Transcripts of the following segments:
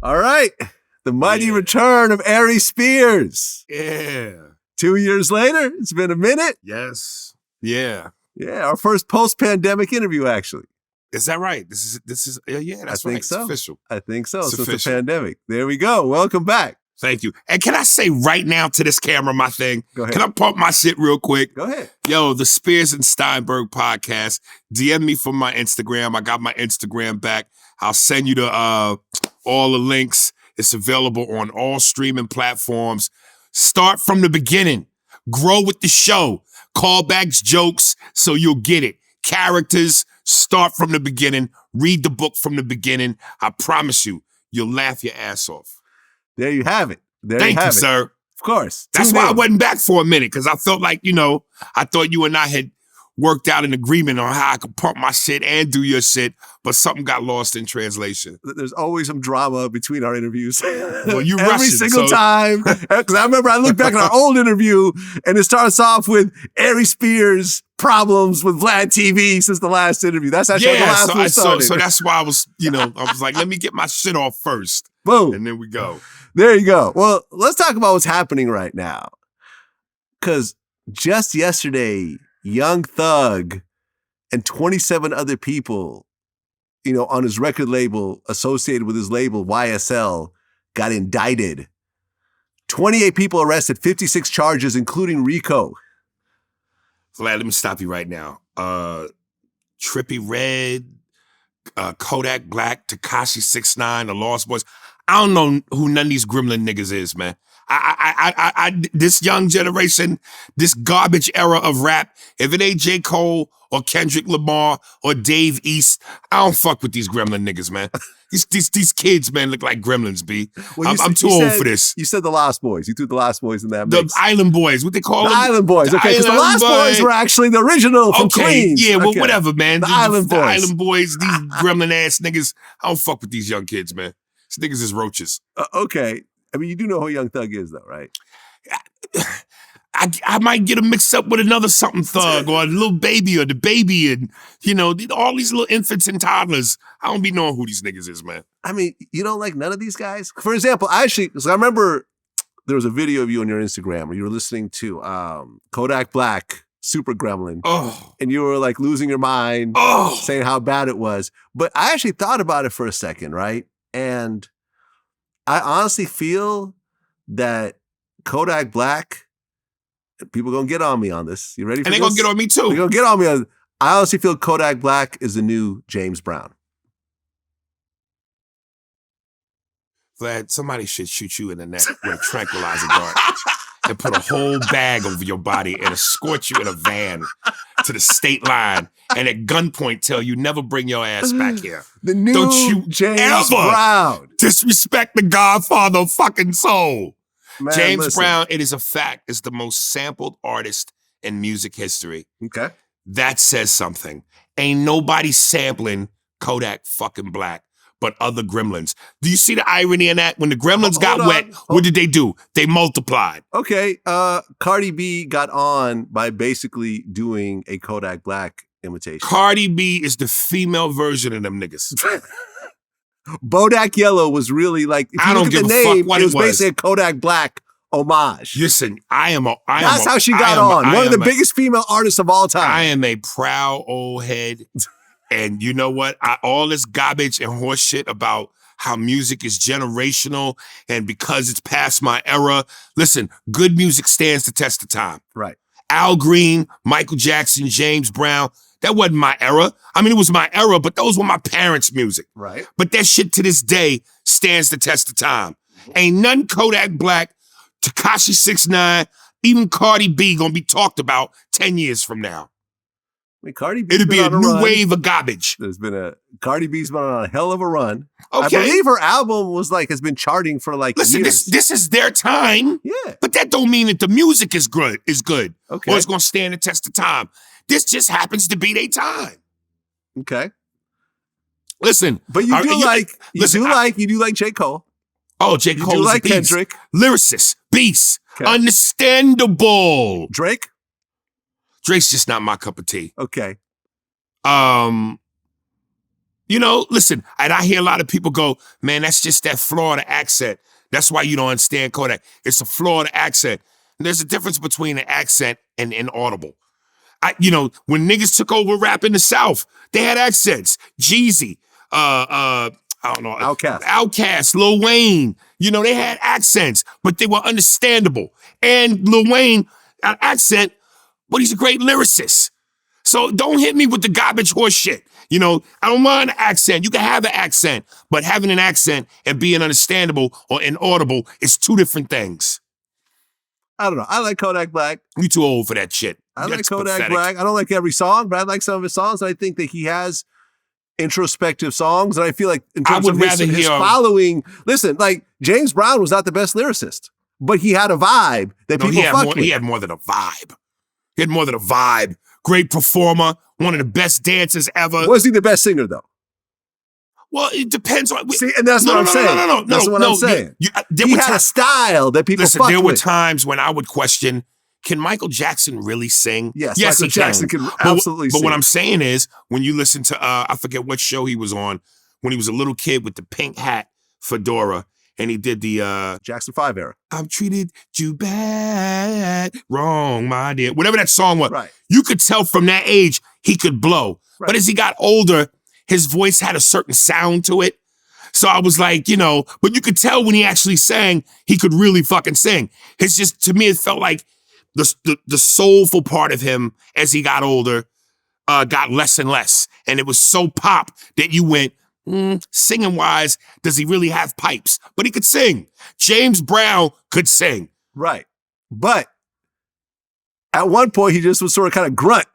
All right. The mighty return of Aries Spears. Yeah. 2 years later, it's been a minute. Yes. Yeah. Yeah, our first post-pandemic interview, actually. Is that right? This is yeah, that's right. So. It's official. I think so, It's since official. the pandemic. There we go. Welcome back. Thank you. And can I say right now to this camera my thing? Go ahead. Can I pump my shit real quick? Go ahead. Yo, the Spears and Steinberg Podcast. DM me from my Instagram. I got my Instagram back. I'll send you the all the links. It's available on all streaming platforms. Start from the beginning. Grow with the show. Callbacks, jokes, so you'll get it. Characters, start from the beginning. Read the book from the beginning. I promise you, you'll laugh your ass off. There you have it. Thank you, sir. Of course. That's why I wasn't back for a minute, because I felt like, I thought you and I had worked out an agreement on how I could pump my shit and do your shit, but something got lost in translation. There's always some drama between our interviews. Well, you every Russian, single time. Because I remember I look back at our old interview and it starts off with Aries Spears problems with Vlad TV since the last interview. That's actually the last one started. So that's why I was like, let me get my shit off first. Boom. And then we go. There you go. Well, let's talk about what's happening right now. Because just yesterday, Young Thug and 27 other people, on his record label, associated with his label, YSL, got indicted. 28 people arrested, 56 charges, including RICO. Vlad, let me stop you right now. Trippie Redd, Kodak Black, Tekashi 6ix9ine, the Lost Boys. I don't know who none of these Gremlin niggas is, man. This young generation, this garbage era of rap, if it ain't J. Cole or Kendrick Lamar or Dave East, I don't fuck with these Gremlin niggas, man. These kids, man, look like gremlins, B. Well, I'm too old for this. You said the Lost Boys. You threw the Lost Boys in that mix. The Island Boys, what they call them? The Island Boys, okay, because the Lost Boys were actually the original from Queens. Yeah, well, whatever, man. The Island Boys. The Island Boys, these gremlin-ass niggas, I don't fuck with these young kids, man. These niggas is roaches. Okay. I mean, you do know who Young Thug is, though, right? I might get him mixed up with another something thug or a little baby or the baby and, all these little infants and toddlers. I don't be knowing who these niggas is, man. I mean, you don't like none of these guys? For example, I remember there was a video of you on your Instagram where you were listening to Kodak Black, Super Gremlin. Oh. And you were like losing your mind, saying how bad it was. But I actually thought about it for a second, right? And I honestly feel that Kodak Black, people gonna get on me on this. You ready for this? And they're gonna get on me too. They're gonna get on me on this. I honestly feel Kodak Black is the new James Brown. Vlad, somebody should shoot you in the neck with a tranquilizer dart and put a whole bag over your body and escort you in a van to the state line and at gunpoint tell you never bring your ass back here. The new Don't you James Brown. Disrespect the Godfather of fucking soul. Man, James listen. Brown, it is a fact, is the most sampled artist in music history. Okay. That says something. Ain't nobody sampling Kodak fucking Black but other gremlins. Do you see the irony in that? When the gremlins got wet, what did they do? They multiplied. Okay. Cardi B got on by basically doing a Kodak Black imitation. Cardi B is the female version of them niggas. Bodak Yellow was really like, if you look at the name, it was basically a Kodak Black homage. Listen, That's how she got on. One of the biggest female artists of all time. I am a proud old head. And you know what? All this garbage and horse shit about how music is generational and because it's past my era. Listen, good music stands the test of time. Right. Al Green, Michael Jackson, James Brown. That wasn't my era. I mean, it was my era, but those were my parents' music. Right. But that shit to this day stands the test of time. Ain't none Kodak Black, Tekashi 6ix9ine, even Cardi B gonna be talked about 10 years from now. I mean, Cardi B. It'll be a new wave of garbage. Cardi B's been on a hell of a run. Okay. I believe her album has been charting for Listen, years. This is their time. Yeah. But that don't mean that the music is good. Okay. Or it's gonna stand the test of time. This just happens to be their time. Okay. Listen. But you do like J. Cole. Oh, J. Cole. You do like beast. Kendrick. Lyricist. Beast. Okay. Understandable. Drake? Drake's just not my cup of tea. Okay. You know, listen, and I hear a lot of people go, man, that's just that Florida accent. That's why you don't understand Kodak. It's a Florida accent. And there's a difference between an accent and inaudible. When niggas took over rap in the South, they had accents. Jeezy, I don't know. Outkast, Lil Wayne. They had accents, but they were understandable. And Lil Wayne, an accent, but he's a great lyricist. So don't hit me with the garbage horse shit. I don't mind an accent. You can have an accent, but having an accent and being understandable or inaudible is two different things. I don't know. I like Kodak Black. You too old for that shit. I like Kodak Black. I don't like every song, but I like some of his songs. I think that he has introspective songs, and I feel like in terms of his following, listen, like James Brown was not the best lyricist, but he had a vibe that people fucked with. He had more than a vibe. Great performer, one of the best dancers ever. Was he the best singer though? Well, it depends on. See, and that's what I'm saying. No. That's what I'm saying. He had a style that people fucked with. There were times when I would question, can Michael Jackson really sing? Yes, Michael Jackson can absolutely sing. But what I'm saying is, when you listen to, I forget what show he was on, when he was a little kid with the pink hat, fedora, and he did the Jackson 5 era. I'm treated you bad, wrong, my dear. Whatever that song was. Right. You could tell from that age he could blow. Right. But as he got older, his voice had a certain sound to it. So I was like, but you could tell when he actually sang, he could really fucking sing. It's just, to me, it felt like the soulful part of him as he got older got less and less. And it was so pop that you went, singing wise, does he really have pipes? But he could sing. James Brown could sing. Right. But at one point, he just was sort of kind of grunt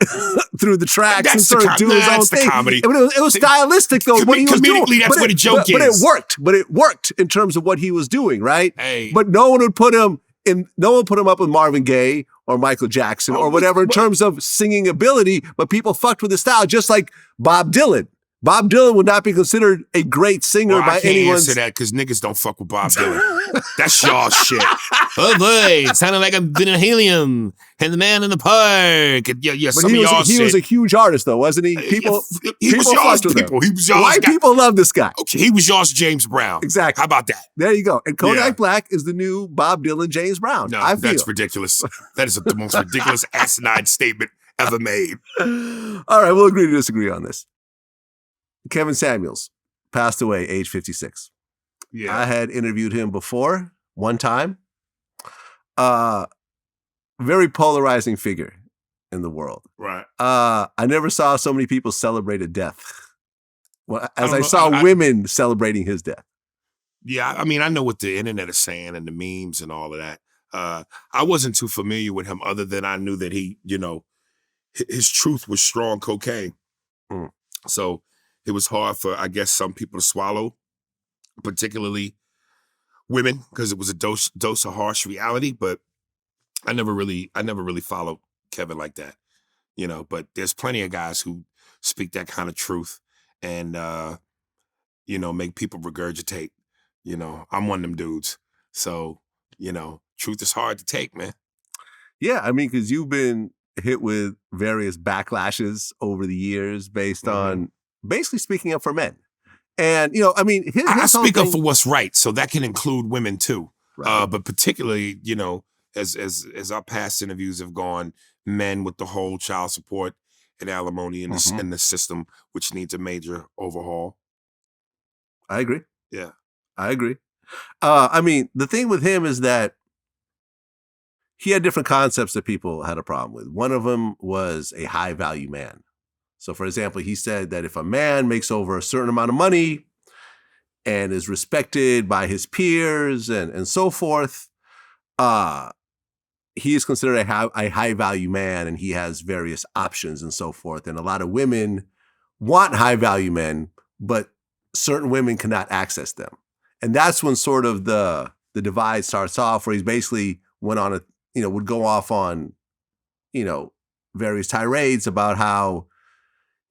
through the tracks and sort of do his own thing. Comedy. It was stylistic though, what he was doing. That's what a joke is. But it worked. But it worked in terms of what he was doing, right? Hey. But no one would put him up with Marvin Gaye or Michael Jackson or whatever in terms of singing ability, but people fucked with his style, just like Bob Dylan. Bob Dylan would not be considered a great singer by anyone's... I can't answer that because niggas don't fuck with Bob Dylan. That's y'all shit. Oh boy, it sounded like I've been in helium and the man in the park. Some of y'all shit. He was a huge artist though, wasn't he? He was y'all's people. White people love this guy. Okay, he was y'all's James Brown. Exactly. How about that? There you go. And Kodak Black is the new Bob Dylan, James Brown. No, that's ridiculous. That is the most ridiculous asinine statement ever made. All right, we'll agree to disagree on this. Kevin Samuels passed away age 56. Yeah. I had interviewed him before one time. Very polarizing figure in the world. Right. I never saw so many people celebrate a death as I saw women celebrating his death. Yeah, I mean, I know what the internet is saying and the memes and all of that. I wasn't too familiar with him other than I knew that he, his truth was strong cocaine. So it was hard for, I guess, some people to swallow, particularly women, because it was a dose of harsh reality. But I never really followed Kevin like that, But there's plenty of guys who speak that kind of truth and, make people regurgitate. I'm one of them dudes. So, truth is hard to take, man. Yeah, I mean, because you've been hit with various backlashes over the years based on basically speaking up for men. And, I mean, I speak up for what's right, so that can include women too. Right. But particularly, as our past interviews have gone, men with the whole child support and alimony in the system, which needs a major overhaul. I agree. Yeah. I agree. I mean, the thing with him is that he had different concepts that people had a problem with. One of them was a high value man. So, for example, he said that if a man makes over a certain amount of money and is respected by his peers and so forth, he is considered a high value man, and he has various options and so forth. And a lot of women want high value men, but certain women cannot access them. And that's when sort of the divide starts off, where he's basically would go off on, various tirades about how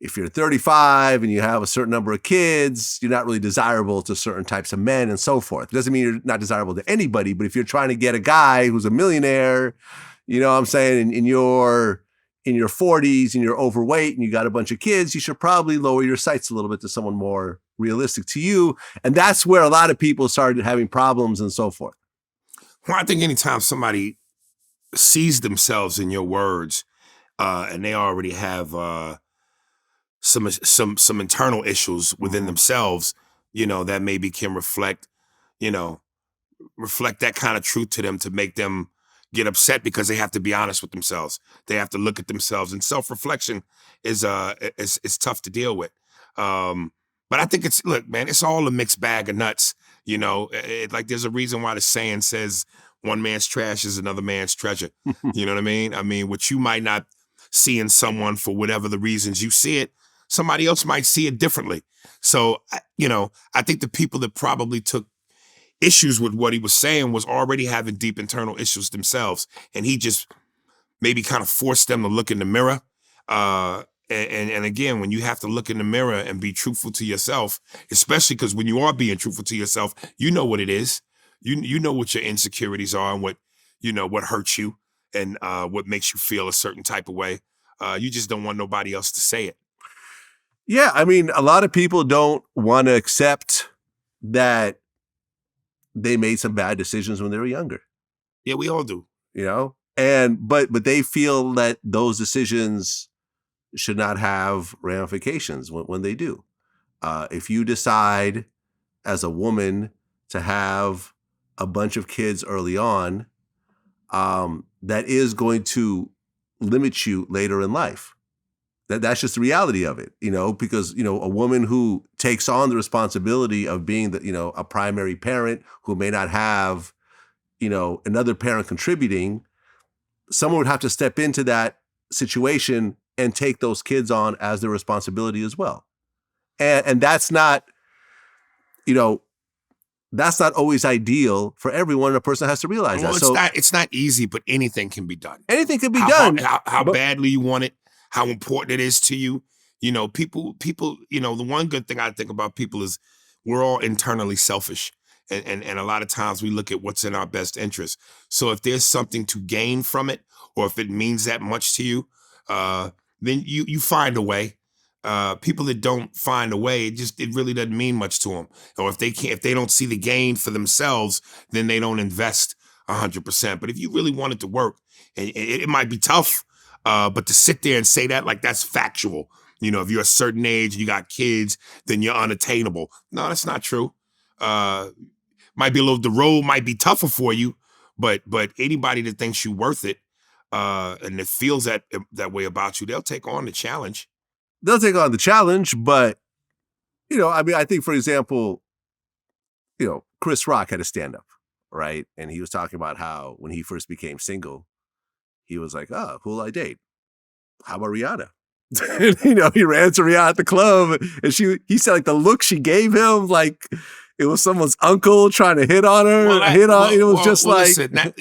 if you're 35 and you have a certain number of kids, you're not really desirable to certain types of men and so forth. It doesn't mean you're not desirable to anybody, but if you're trying to get a guy who's a millionaire, you know what I'm saying, and you're, in your 40s and you're overweight and you got a bunch of kids, you should probably lower your sights a little bit to someone more realistic to you. And that's where a lot of people started having problems and so forth. Well, I think anytime somebody sees themselves in your words, and they already have some internal issues within themselves, that maybe can reflect that kind of truth to them to make them get upset because they have to be honest with themselves. They have to look at themselves, and self-reflection is tough to deal with. But I think look, man, it's all a mixed bag of nuts. Like there's a reason why the saying says one man's trash is another man's treasure. You know what I mean? I mean, what you might not see in someone for whatever the reasons you see it, somebody else might see it differently. So, I think the people that probably took issues with what he was saying was already having deep internal issues themselves. And he just maybe kind of forced them to look in the mirror. And again, when you have to look in the mirror and be truthful to yourself, especially because when you are being truthful to yourself, you know what it is. You know what your insecurities are and what hurts you and what makes you feel a certain type of way. You just don't want nobody else to say it. Yeah, I mean, a lot of people don't want to accept that they made some bad decisions when they were younger. Yeah, we all do. But they feel that those decisions should not have ramifications when they do. If you decide as a woman to have a bunch of kids early on, that is going to limit you later in life. That's just the reality of it, because, a woman who takes on the responsibility of being a primary parent who may not have, another parent contributing, someone would have to step into that situation and take those kids on as their responsibility as well. And that's not, that's not always ideal for everyone. A person has to realize that. It's not easy, but anything can be done. Anything can be done. How badly you want it, how important it is to you. People, the one good thing I think about people is we're all internally selfish. And a lot of times we look at what's in our best interest. So if there's something to gain from it, or if it means that much to you, then you find a way. People that don't find a way, it really doesn't mean much to them. Or if they don't see the gain for themselves, then they don't invest 100%. But if you really want it to work, and it might be tough, but to sit there and say that like that's factual. If you're a certain age, you got kids, then you're unattainable. No, that's not true. The road might be tougher for you, but anybody that thinks you're worth it, and that feels that way about you, they'll take on the challenge. They'll take on the challenge, but, I think, for example, Chris Rock had a stand-up, right? And he was talking about how when he first became single, he was like, who'll I date? How about Rihanna? He ran to Rihanna at the club, and he said, like, the look she gave him, like, it was someone's uncle trying to hit on her. Listen,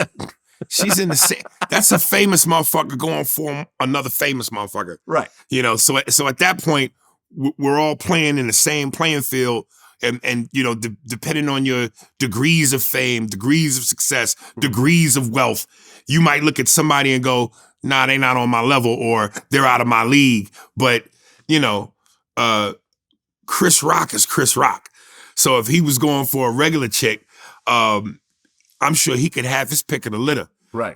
she's in the same. That's a famous motherfucker going for another famous motherfucker. Right. So at that point, we're all playing in the same playing field. And depending on your degrees of fame, degrees of success, degrees of wealth, you might look at somebody and go, nah, they not on my level, or they're out of my league. But, Chris Rock is Chris Rock. So if he was going for a regular chick, I'm sure he could have his pick of the litter. Right.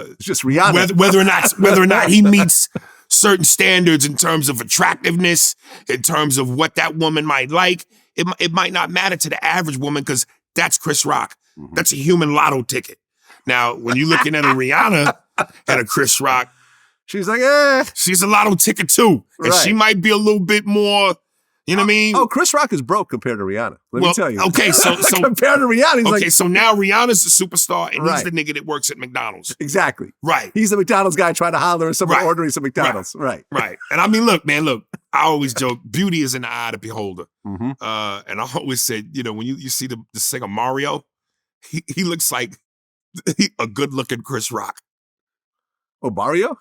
It's just Rihanna. Whether or not he meets certain standards in terms of attractiveness, in terms of what that woman might like, it might not matter to the average woman because that's Chris Rock. Mm-hmm. That's a human lotto ticket. Now, when you're looking at a Rihanna and a Chris Rock, she's like, she's a lotto ticket too. And she might be a little bit more, you know what I mean? Oh, Chris Rock is broke compared to Rihanna. Let me tell you. Okay, so compared to Rihanna, he's so now Rihanna's the superstar and he's the nigga that works at McDonald's. Exactly. Right. He's the McDonald's guy trying to holler at someone ordering some McDonald's. Right. And I mean, look, I always joke, beauty is in the eye of the beholder. Mm-hmm. And I always said, when you see the singer Mario, he looks like a good-looking Chris Rock. Oh, Mario?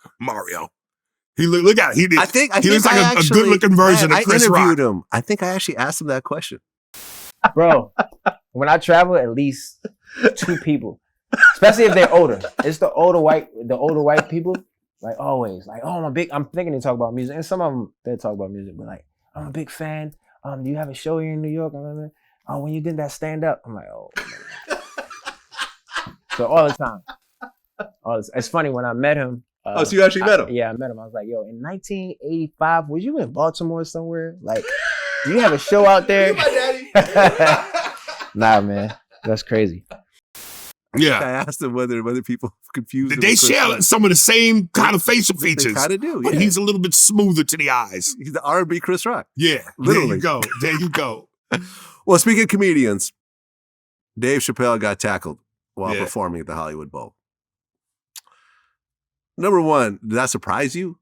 He look at it. I think he looks like a good-looking version of Chris Rock. I interviewed him. I think I actually asked him that question. Bro, when I travel, at least 2 people, especially if they're older. It's the older white people. Like always, like, oh, I'm thinking they talk about music, and some of them they talk about music, but like, I'm a big fan. Do you have a show here in New York? Oh, when you did that stand up, I'm like, oh. So all the time. It's funny when I met him. So you actually met him? Yeah, I met him. I was like, yo, in 1985, was you in Baltimore somewhere? Like, do you have a show out there? My daddy. Nah, man, that's crazy. Yeah. I asked him whether people confused him. They share some of the same kind of facial features. They kind of do, but he's a little bit smoother to the eyes. He's the R&B Chris Rock. Yeah, literally. There you go. Well, speaking of comedians, Dave Chappelle got tackled while performing at the Hollywood Bowl. Number one, did that surprise you?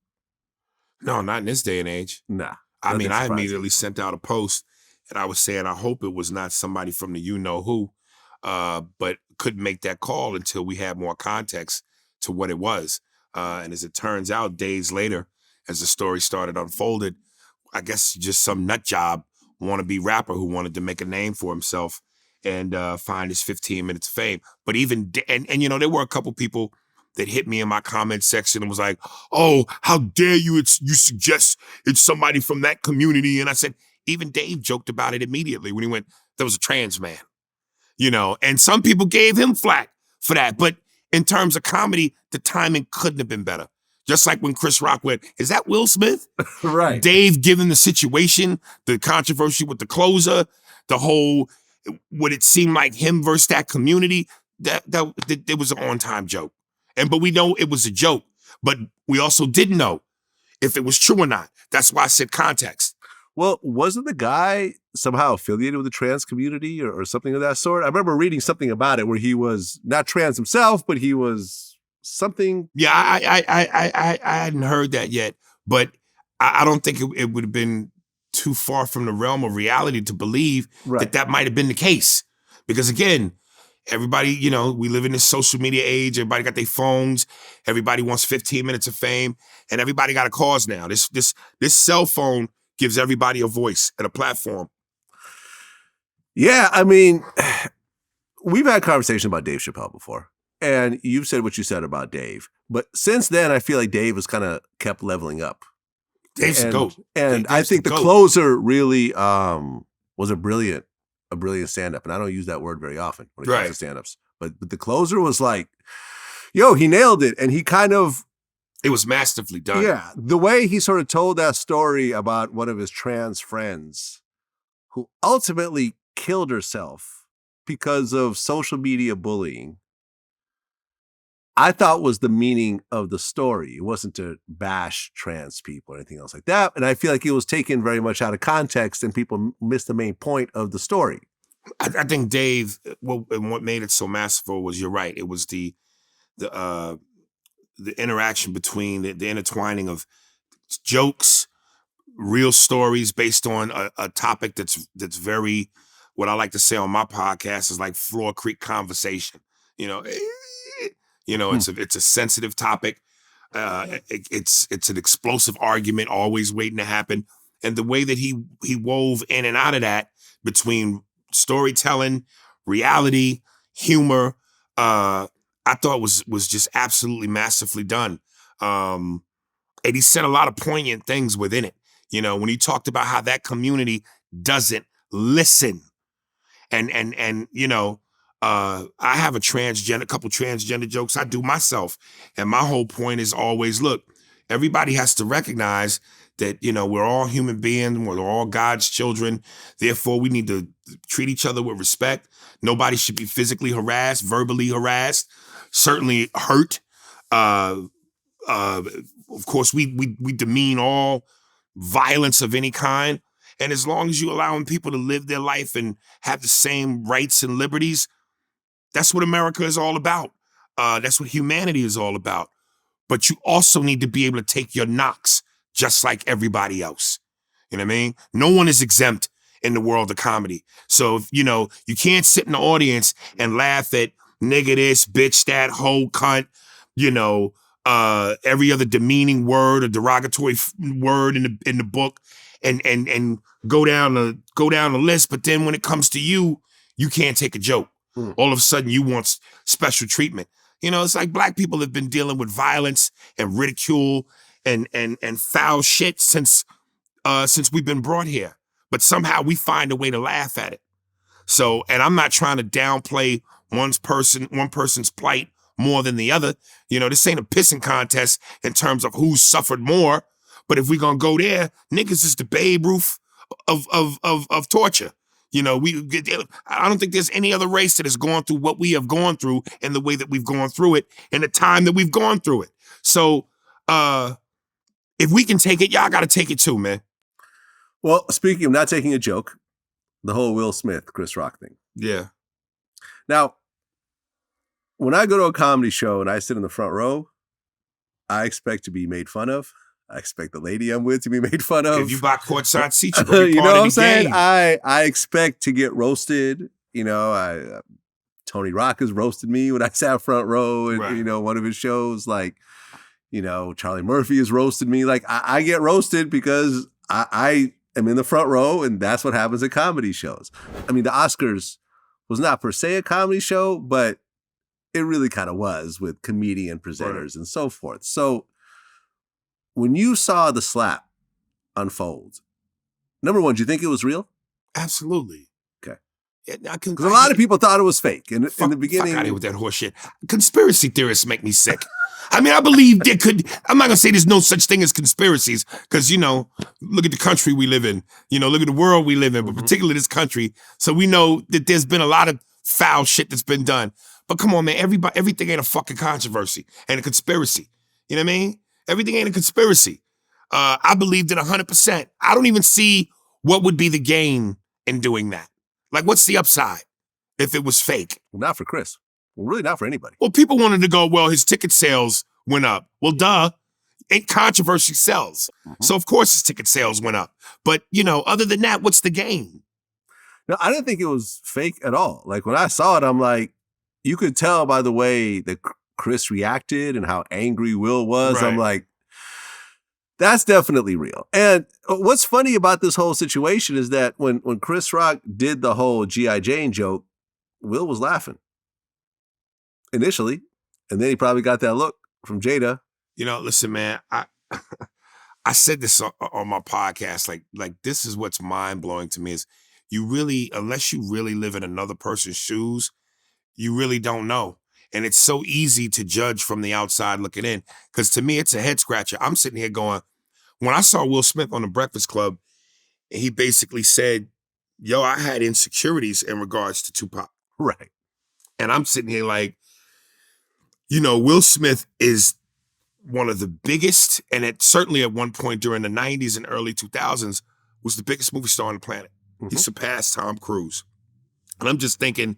No, not in this day and age. Nah. I mean, I immediately sent out a post and I was saying, I hope it was not somebody from the you-know-who, but couldn't make that call until we had more context to what it was. And as it turns out, days later, as the story started unfolded, I guess just some nut job wannabe rapper who wanted to make a name for himself and find his 15 minutes of fame. But even, and you know, there were a couple people that hit me in my comment section and was like, oh, how dare you, you suggest it's somebody from that community. And I said, even Dave joked about it immediately when he went, there was a trans man, you know, and some people gave him flack for that. But in terms of comedy, the timing couldn't have been better. Just like when Chris Rock went, is that Will Smith? Right. Dave, given the situation, the controversy with the closer, the whole, what it seemed like him versus that community, that it was an on-time joke. But we know it was a joke, but we also didn't know if it was true or not. That's why I said context. Well, wasn't the guy somehow affiliated with the trans community or something of that sort? I remember reading something about it where he was not trans himself, but he was something. Yeah, I hadn't heard that yet, but I don't think it would have been too far from the realm of reality to believe that might have been the case. Because again, everybody, you know, we live in this social media age. Everybody got their phones. Everybody wants 15 minutes of fame, and everybody got a cause now. This cell phone gives everybody a voice and a platform. Yeah, I mean, we've had conversations about Dave Chappelle before, and you've said what you said about Dave. But since then, I feel like Dave has kind of kept leveling up. Dave's a GOAT. And I think the closer really was a brilliant stand-up. And I don't use that word very often when it comes to stand-ups. But the closer was like, yo, he nailed it. And he kind of... It was masterfully done. Yeah. The way he sort of told that story about one of his trans friends who ultimately killed herself because of social media bullying, I thought was the meaning of the story. It wasn't to bash trans people or anything else like that. And I feel like it was taken very much out of context and people missed the main point of the story. I think Dave, what made it so masterful was, you're right, it was the interaction between the intertwining of jokes, real stories based on a topic that's very, what I like to say on my podcast is like Floor Creek conversation. You know, it's a sensitive topic. It's an explosive argument, always waiting to happen. And the way that he wove in and out of that between storytelling, reality, humor, I thought was just absolutely masterfully done. And he said a lot of poignant things within it. You know, when he talked about how that community doesn't listen. And you know, I have a couple transgender jokes I do myself. And my whole point is always, look, everybody has to recognize that, you know, we're all human beings. We're all God's children. Therefore, we need to treat each other with respect. Nobody should be physically harassed, verbally harassed, certainly hurt. Of course, we demean all violence of any kind. And as long as you're allowing people to live their life and have the same rights and liberties, that's what America is all about. That's what humanity is all about. But you also need to be able to take your knocks just like everybody else. You know what I mean? No one is exempt in the world of comedy. So, you know, you can't sit in the audience and laugh at nigga this, bitch that, hoe, cunt, you know, every other demeaning word or derogatory word in the book and go down the list. But then when it comes to you, you can't take a joke. All of a sudden you want special treatment. You know, it's like black people have been dealing with violence and ridicule and foul shit since we've been brought here. But somehow we find a way to laugh at it. So, and I'm not trying to downplay one person's plight more than the other. You know, this ain't a pissing contest in terms of who's suffered more. But if we're gonna go there, niggas is the Babe Ruth of torture. You know, I don't think there's any other race that has gone through what we have gone through and the way that we've gone through it and the time that we've gone through it. So, if we can take it, y'all got to take it too, man. Well, speaking of not taking a joke, the whole Will Smith, Chris Rock thing. Yeah. Now, when I go to a comedy show and I sit in the front row, I expect to be made fun of. I expect the lady I'm with to be made fun of. If you buy courtside seats, you're gonna be you part know of what the I'm saying? game. I expect to get roasted. You know, Tony Rock has roasted me when I sat front row at, you know, one of his shows. Like, you know, Charlie Murphy has roasted me. Like, I get roasted because I am in the front row, and that's what happens at comedy shows. I mean, the Oscars was not per se a comedy show, but it really kind of was with comedian presenters and so forth. So when you saw the slap unfold, number one, do you think it was real? Absolutely. Okay. Because a lot of people thought it was fake in the beginning. Fuck out of here with that horse shit. Conspiracy theorists make me sick. I mean, I believe there could, I'm not going to say there's no such thing as conspiracies because, you know, look at the country we live in, you know, look at the world we live in, but particularly this country. So we know that there's been a lot of foul shit that's been done. But come on, man, everything ain't a fucking controversy and a conspiracy. You know what I mean? Everything ain't a conspiracy. I believed it 100%. I don't even see what would be the gain in doing that. Like, what's the upside if it was fake? Well, not for Chris. Well, really not for anybody. Well, people wanted to go, well, his ticket sales went up. Well, duh. Ain't controversy sells. So, of course, his ticket sales went up. But, you know, other than that, what's the gain? No, I didn't think it was fake at all. Like, when I saw it, I'm like, you could tell by the way that Chris reacted and how angry Will was. Right. I'm like, that's definitely real. And what's funny about this whole situation is that when Chris Rock did the whole G.I. Jane joke, Will was laughing initially. And then he probably got that look from Jada. You know, listen, man, I said this on my podcast, like this is what's mind-blowing to me is you really, unless you really live in another person's shoes, you really don't know. And it's so easy to judge from the outside looking in. Because to me, it's a head scratcher. I'm sitting here going, when I saw Will Smith on the Breakfast Club, he basically said, yo, I had insecurities in regards to Tupac. Right. And I'm sitting here like, you know, Will Smith is one of the biggest, and certainly at one point during the 90s and early 2000s, was the biggest movie star on the planet. He surpassed Tom Cruise. And I'm just thinking,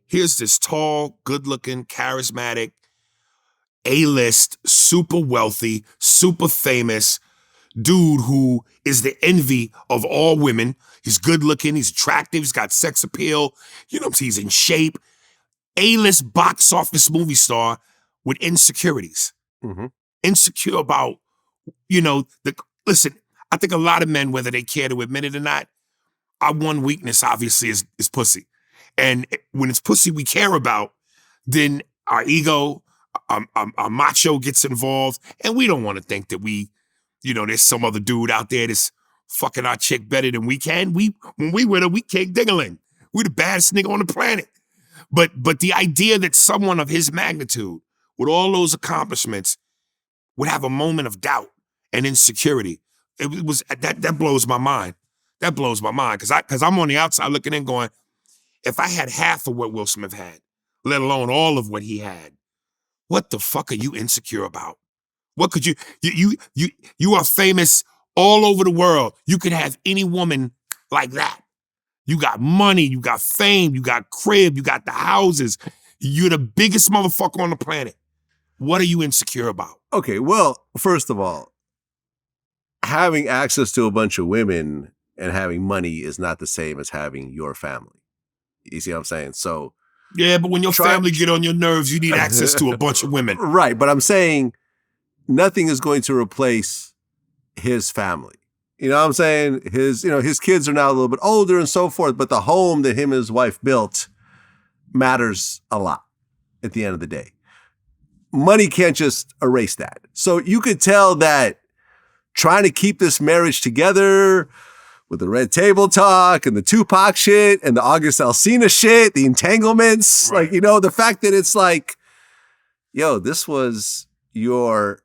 here's this tall, good-looking, charismatic, A-list, super wealthy, super famous dude who is the envy of all women. He's good-looking, he's attractive, he's got sex appeal, you know, he's in shape. A-list box office movie star with insecurities. Insecure about, you know, listen, I think a lot of men, whether they care to admit it or not, our one weakness obviously is pussy. And when it's pussy we care about, then our ego, our macho gets involved, and we don't want to think that we, you know, there's some other dude out there that's fucking our chick better than we can. When we with her, we kick dingling. We the baddest nigga on the planet. But the idea that someone of his magnitude, with all those accomplishments, would have a moment of doubt and insecurity, it was that blows my mind. That blows my mind because I'm on the outside looking in, going, if I had half of what Will Smith had, let alone all of what he had, what the fuck are you insecure about? What could you are famous all over the world. You could have any woman like that. You got money, you got fame, you got crib, you got the houses. You're the biggest motherfucker on the planet. What are you insecure about? Okay, well, first of all, having access to a bunch of women and having money is not the same as having your family. You see what I'm saying? So yeah, but when your family get on your nerves, you need access to a bunch of women. Right, but I'm saying nothing is going to replace his family. You know what I'm saying? His kids are now a little bit older and so forth, but the home that him and his wife built matters a lot at the end of the day. money can't just erase that. So you could tell that trying to keep this marriage together with the red table talk and the Tupac shit and the August Alsina shit, the entanglements, Right. like, the fact that it's like, yo, this was your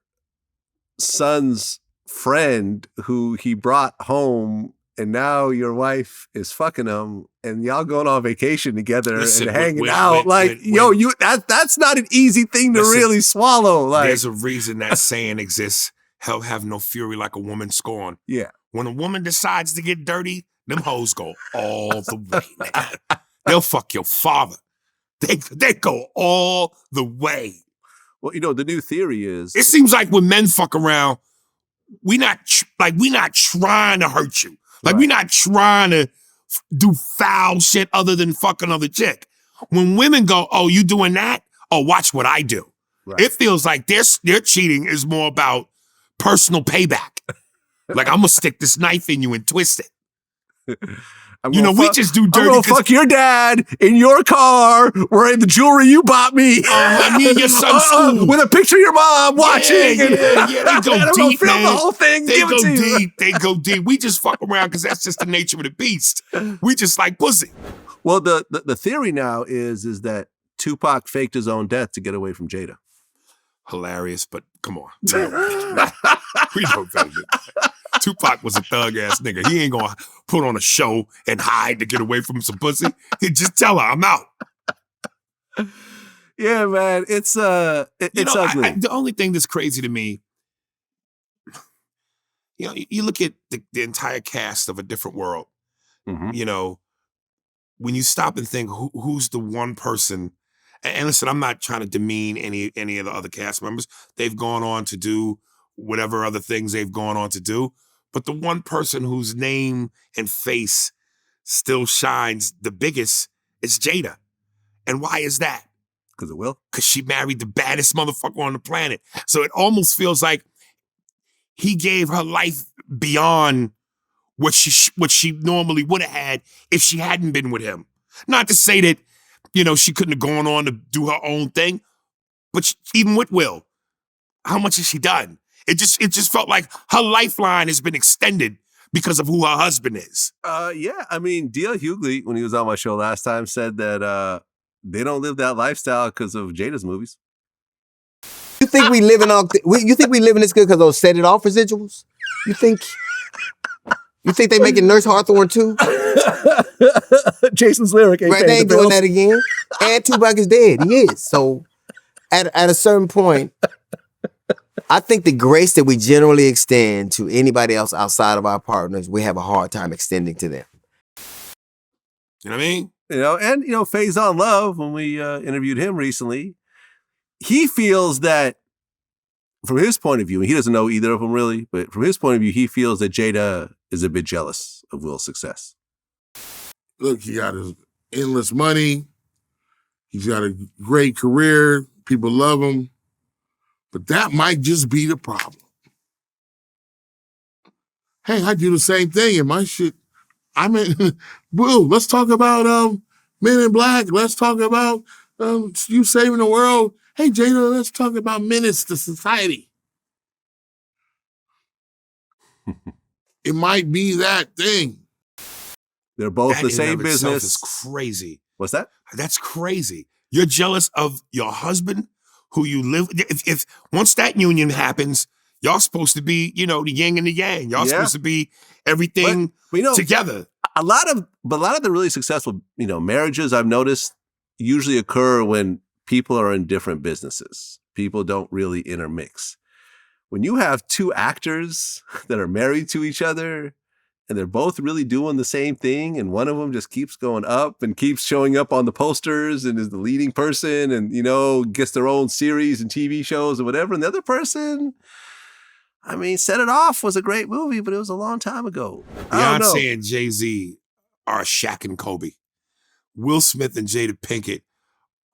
son's friend who he brought home, and now your wife is fucking him, and y'all going on vacation together and hanging out. That's not an easy thing to really swallow. Like, there's a reason that saying exists. Hell have no fury like a woman scorned. Yeah. When a woman decides to get dirty, them hoes go all the way, nigga. They'll fuck your father. They go all the way. Well, the new theory is It seems like when men fuck around, we not trying to hurt you. Like, we not trying to do foul shit other than fuck another chick. When women go, oh, you doing that? Oh, watch what I do. Right. It feels like their cheating is more about personal payback. Like, I'm gonna stick this knife in you and twist it. We just do dirty. I'm gonna fuck your dad in your car wearing the jewelry you bought me. Me and your son's school. With a picture of your mom watching. Yeah. They go deep, film man. the whole thing. They give go it to you. deep. They go deep. We just fuck around because that's just the nature of the beast. We just like pussy. Well, the theory now is that Tupac faked his own death to get away from Jada. Hilarious, but come on. We don't fake it. Tupac was a thug ass nigga. He ain't gonna put on a show and hide to get away from some pussy. He just tell her, I'm out. Yeah, man, it's ugly. The only thing that's crazy to me, you look at the entire cast of A Different World. Mm-hmm. When you stop and think, who's the one person? And listen, I'm not trying to demean any of the other cast members. They've gone on to do whatever other things they've gone on to do. But the one person whose name and face still shines the biggest is Jada. And why is that? Because it will. Because she married the baddest motherfucker on the planet. So it almost feels like he gave her life beyond what she normally would have had if she hadn't been with him. Not to say that, she couldn't have gone on to do her own thing, but even with Will, how much has she done? It just felt like her lifeline has been extended because of who her husband is. Yeah. I mean, D.L. Hughley, when he was on my show last time, said that they don't live that lifestyle because of Jada's movies. You think we living this good because those set it off residuals? You think they making Nurse Hawthorne too? Jason's lyric ain't right, they ain't doing that again. And Tupac is dead. He is. So at a certain point, I think the grace that we generally extend to anybody else outside of our partners, we have a hard time extending to them. You know what I mean? And Faison Love, when we interviewed him recently, he feels that from his point of view, and he doesn't know either of them really, but from his point of view, he feels that Jada is a bit jealous of Will's success. Look, he got his endless money. He's got a great career. People love him. But that might just be the problem. Hey, I do the same thing in my shit. I mean, Will, let's talk about Men in Black. Let's talk about you saving the world. Hey, Jada, let's talk about menace to society. It might be that thing. They're both That the in same and of itself business. is crazy. What's that? That's crazy. You're jealous of your husband who you live. If once that union happens, y'all supposed to be, the yin and the yang. Y'all supposed to be everything together. A lot of the really successful, marriages I've noticed usually occur when people are in different businesses. People don't really intermix. When you have two actors that are married to each other and they're both really doing the same thing, and one of them just keeps going up and keeps showing up on the posters and is the leading person and, gets their own series and TV shows or whatever, and the other person, Set It Off was a great movie, but it was a long time ago. Beyonce and Jay-Z are Shaq and Kobe. Will Smith and Jada Pinkett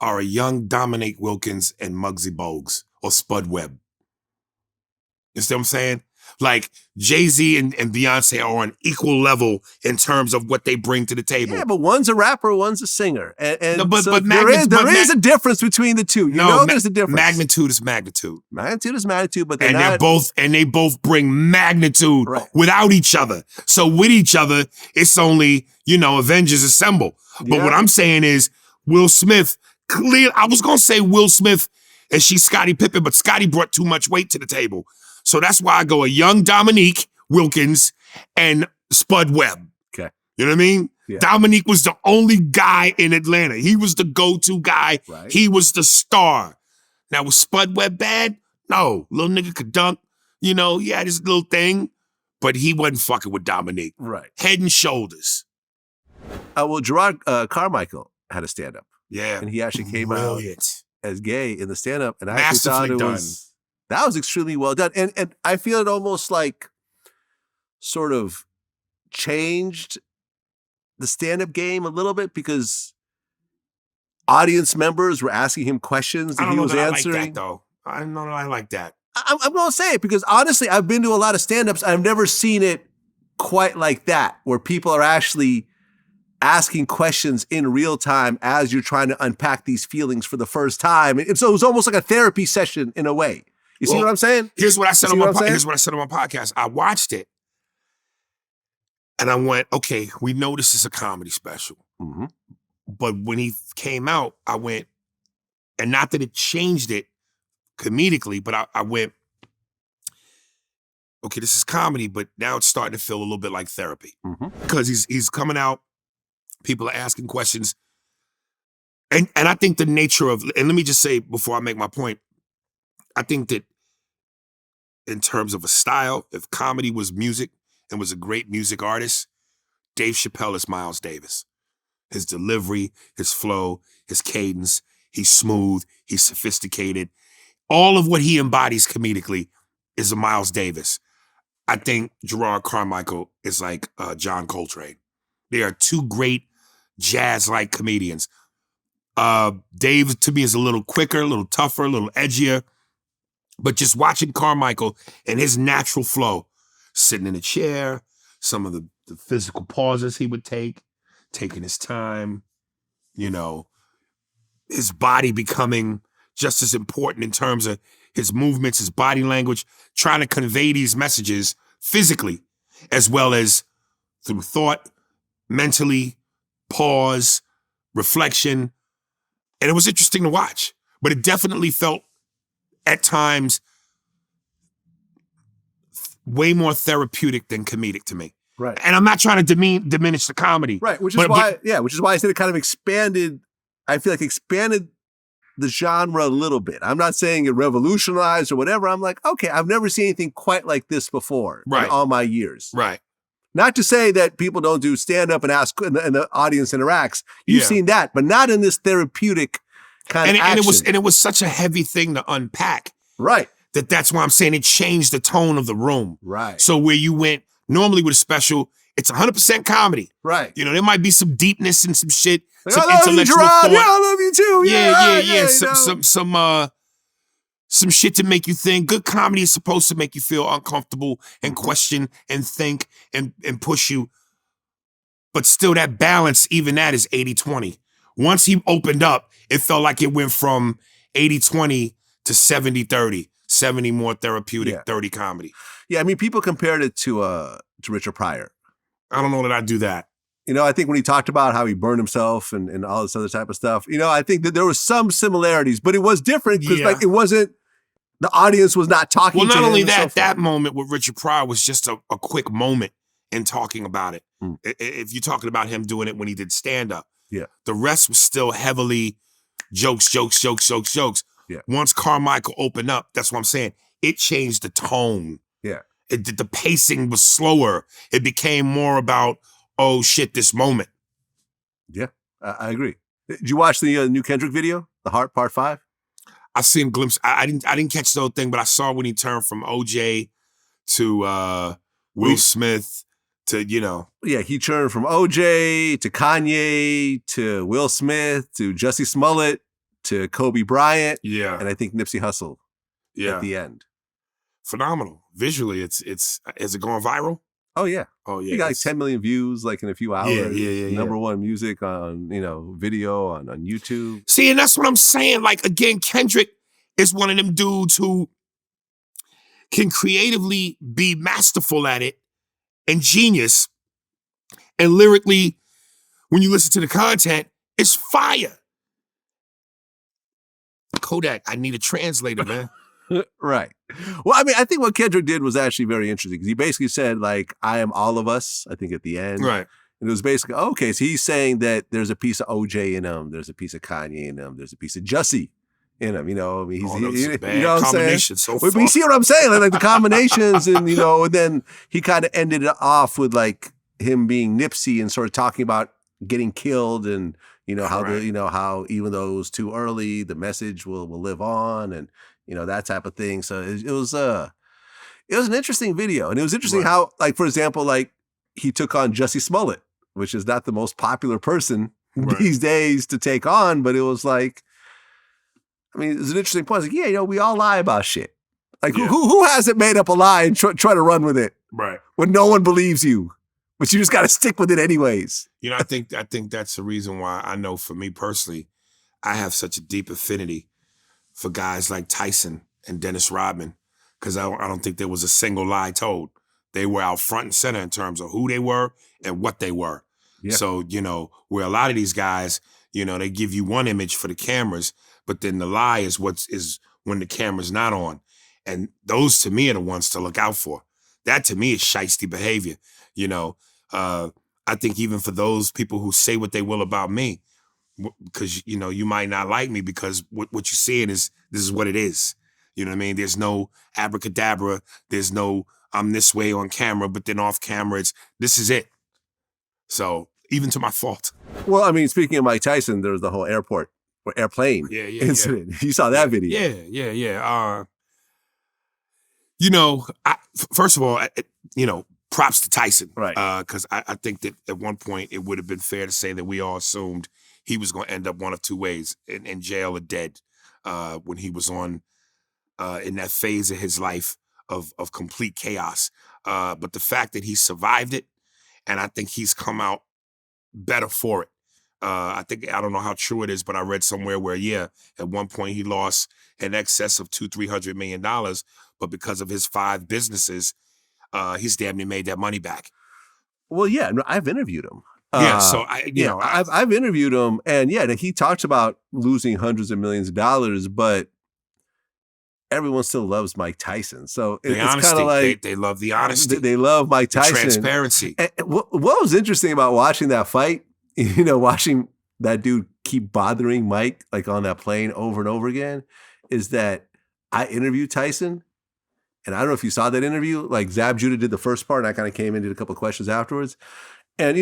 are a young Dominique Wilkins and Muggsy Bogues or Spud Webb. You see what I'm saying? Like Jay-Z and Beyonce are on equal level in terms of what they bring to the table. Yeah, but one's a rapper, one's a singer. And No, but so there is a difference between the two. You know there's a difference. Magnitude is magnitude. Magnitude is magnitude, but they both bring magnitude without each other. So with each other, it's only, Avengers assemble. But what I'm saying is Will Smith, I was going to say Will Smith and she's Scottie Pippen, but Scottie brought too much weight to the table. So that's why I go a young Dominique Wilkins and Spud Webb. Okay. You know what I mean? Yeah. Dominique was the only guy in Atlanta. He was the go-to guy. Right. He was the star. Now, was Spud Webb bad? No. Little nigga could dunk. He had his little thing, but he wasn't fucking with Dominique. Right. Head and shoulders. Well, Gerard Carmichael had a stand-up. Yeah. And he actually came out as gay in the stand-up. And I actually thought that was extremely well done. And I feel it almost like sort of changed the stand-up game a little bit because audience members were asking him questions that he was answering. I like that, though. I don't know that I like that. I'm going to say it because honestly, I've been to a lot of stand-ups. I've never seen it quite like that, where people are actually asking questions in real time as you're trying to unpack these feelings for the first time. And so it was almost like a therapy session in a way. You see what I'm saying? Here's what I said on my podcast. I watched it and I went, okay, we know this is a comedy special. Mm-hmm. But when he came out, I went, and not that it changed it comedically, but I went, okay, this is comedy, but now it's starting to feel a little bit like therapy. Mm-hmm. Because he's coming out, people are asking questions. And I think the nature of, and let me just say before I make my point, I think that in terms of a style, if comedy was music and was a great music artist, Dave Chappelle is Miles Davis. His delivery, his flow, his cadence, he's smooth, he's sophisticated. All of what he embodies comedically is a Miles Davis. I think Gerard Carmichael is like John Coltrane. They are two great jazz-like comedians. Dave, to me, is a little quicker, a little tougher, a little edgier. But just watching Carmichael and his natural flow, sitting in a chair, some of the physical pauses he would take, taking his time, his body becoming just as important in terms of his movements, his body language, trying to convey these messages physically, as well as through thought, mentally, pause, reflection. And it was interesting to watch, but it definitely felt at times way more therapeutic than comedic to me. Right. And I'm not trying to diminish the comedy. Right, which is why I said it kind of expanded the genre a little bit. I'm not saying it revolutionized or whatever. I'm like, okay, I've never seen anything quite like this before in all my years. Right. Not to say that people don't do stand-up and ask and the audience interacts. You've seen that, but not in this therapeutic kind of action. And it was such a heavy thing to unpack. Right. That's why I'm saying it changed the tone of the room. Right. So where you went, normally with a special, it's 100% comedy. Right. There might be some deepness and some shit, like, some I love intellectual you, Gerard. thought. Yeah, I love you too. Yeah. Some shit to make you think. Good comedy is supposed to make you feel uncomfortable and question and think and push you. But still that balance, even that is 80-20. Once he opened up, it felt like it went from 80-20 to 70-30. 70 more therapeutic, 30 comedy. Yeah, I mean, people compared it to Richard Pryor. I don't know that I'd do that. I think when he talked about how he burned himself and all this other type of stuff, I think that there was some similarities, but it was different because it wasn't, the audience was not talking to him. Well, not only that, that moment with Richard Pryor was just a quick moment in talking about it. Mm. If you're talking about him doing it when he did stand-up. Yeah. The rest was still heavily jokes. Yeah. Once Carmichael opened up, that's what I'm saying. It changed the tone. Yeah. The pacing was slower. It became more about, oh shit, this moment. Yeah, I agree. Did you watch the new Kendrick video, The Heart Part 5? I seen a glimpse. I didn't catch the whole thing, but I saw when he turned from OJ to Will Smith to, Yeah, he turned from OJ to Kanye to Will Smith to Jussie Smollett to Kobe Bryant. Yeah. And I think Nipsey Hussle at the end. phenomenal. Visually, it's is it going viral? Oh yeah. Oh yeah. He got like 10 million views like in a few hours. Yeah. Number one music on, video on YouTube. See, and that's what I'm saying. Like, again, Kendrick is one of them dudes who can creatively be masterful at it and genius. And lyrically, when you listen to the content, it's fire. Kodak, I need a translator, man. Right. Well, I mean, I think what Kendrick did was actually very interesting because he basically said, like, I am all of us, I think at the end. Right. And it was basically, okay, so he's saying that there's a piece of OJ in him, there's a piece of Kanye in him, there's a piece of Jussie in him, I mean, he's bad you know what I'm saying? so But you see what I'm saying? Like the combinations and, and then he kind of ended it off with like him being Nipsey and sort of talking about getting killed and, how how even though it was too early, the message will live on and, that type of thing. So it was an interesting video. And it was interesting how, like, for example, like he took on Jussie Smollett, which is not the most popular person these days to take on, but it was like, I mean, it was an interesting point. It's like, we all lie about shit. Like who hasn't made up a lie and try to run with it? Right. When no one believes you, but you just got to stick with it anyways. I think that's the reason why I know for me personally, I have such a deep affinity for guys like Tyson and Dennis Rodman, because I don't think there was a single lie told. They were out front and center in terms of who they were and what they were. Yeah. So, where a lot of these guys, they give you one image for the cameras, but then the lie is is when the camera's not on. And those to me are the ones to look out for. That to me is shiesty behavior. I think even for those people who say what they will about me, because, you might not like me because what you're seeing is, this is what it is. You know what I mean? There's no abracadabra. There's no, I'm this way on camera, but then off camera, this is it. So even to my fault. Well, I mean, speaking of Mike Tyson, there was the whole airplane incident. You saw that video. Yeah. First of all, props to Tyson. Right. Because I think that at one point it would have been fair to say that we all assumed he was going to end up one of two ways, in jail or dead, when he was in that phase of his life of complete chaos. But the fact that he survived it, and I think he's come out better for it. I don't know how true it is, but I read somewhere where, at one point he lost in excess of $200-300 million, but because of his 5 businesses, he's damn near made that money back. Well, yeah, I've interviewed him. So I've interviewed him, and he talks about losing hundreds of millions of dollars, but everyone still loves Mike Tyson. So it's kind of like they love the honesty. They love Mike Tyson, the transparency. And what was interesting about watching that fight, watching that dude keep bothering Mike like on that plane over and over again, is that I interviewed Tyson. And I don't know if you saw that interview, like Zab Judah did the first part and I kind of came in and did a couple of questions afterwards. And,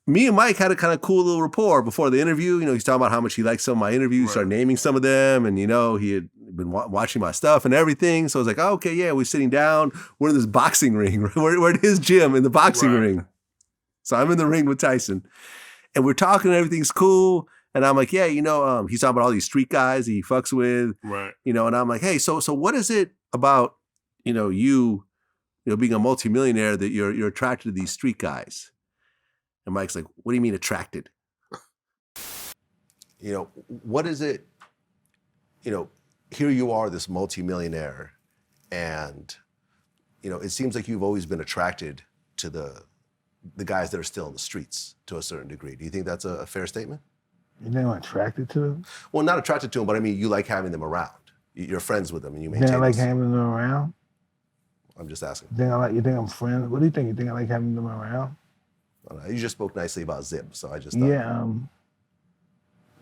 me and Mike had a kind of cool little rapport before the interview. He's talking about how much he liked some of my interviews, started naming some of them. And, he had been watching my stuff and everything. So I was like, oh, okay, yeah, we're sitting down. We're in this boxing ring. We're at his gym in the boxing ring. So I'm in the ring with Tyson. And we're talking and everything's cool. And I'm like, yeah, he's talking about all these street guys he fucks with. Right. And I'm like, hey, so what is it about you being a multimillionaire that you're attracted to these street guys? And Mike's like, what do you mean attracted? What is it, here you are, this multimillionaire, and, it seems like you've always been attracted to the guys that are still in the streets to a certain degree. Do you think that's a fair statement? You think I'm attracted to them? Well, not attracted to them, but I mean, you like having them around. You're friends with them and you maintain You think I like this. having them around? I'm just asking. You think I'm friends? What do you think? You think I like having them around? I don't know. You just spoke nicely about Zip, so I just thought. Yeah,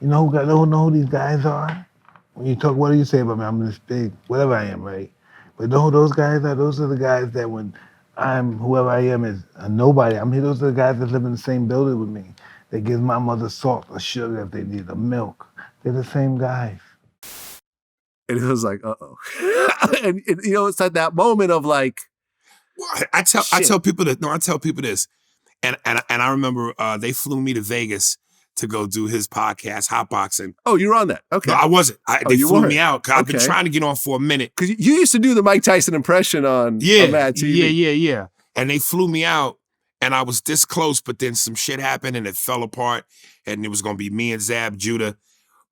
you know who these guys are? When you talk, what do you say about me? I'm this big, whatever I am, right? But know who those guys are? Those are the guys that when I'm, whoever I am is a nobody, those are the guys that live in the same building with me. They give my mother salt or sugar if they need, or milk. They're the same guys. And it was like, uh-oh. and it's like that moment of like, well, I tell people this. No, I tell people this. And I remember they flew me to Vegas to go do his podcast, Hotboxing. Oh, you were on that. Okay. No, I wasn't. They you flew weren't. me out because I've been Okay. trying to get on for a minute. Because you used to do the Mike Tyson impression on Mad TV. Yeah. And they flew me out, and I was this close, but then some shit happened, and it fell apart, and it was going to be me and Zab Judah.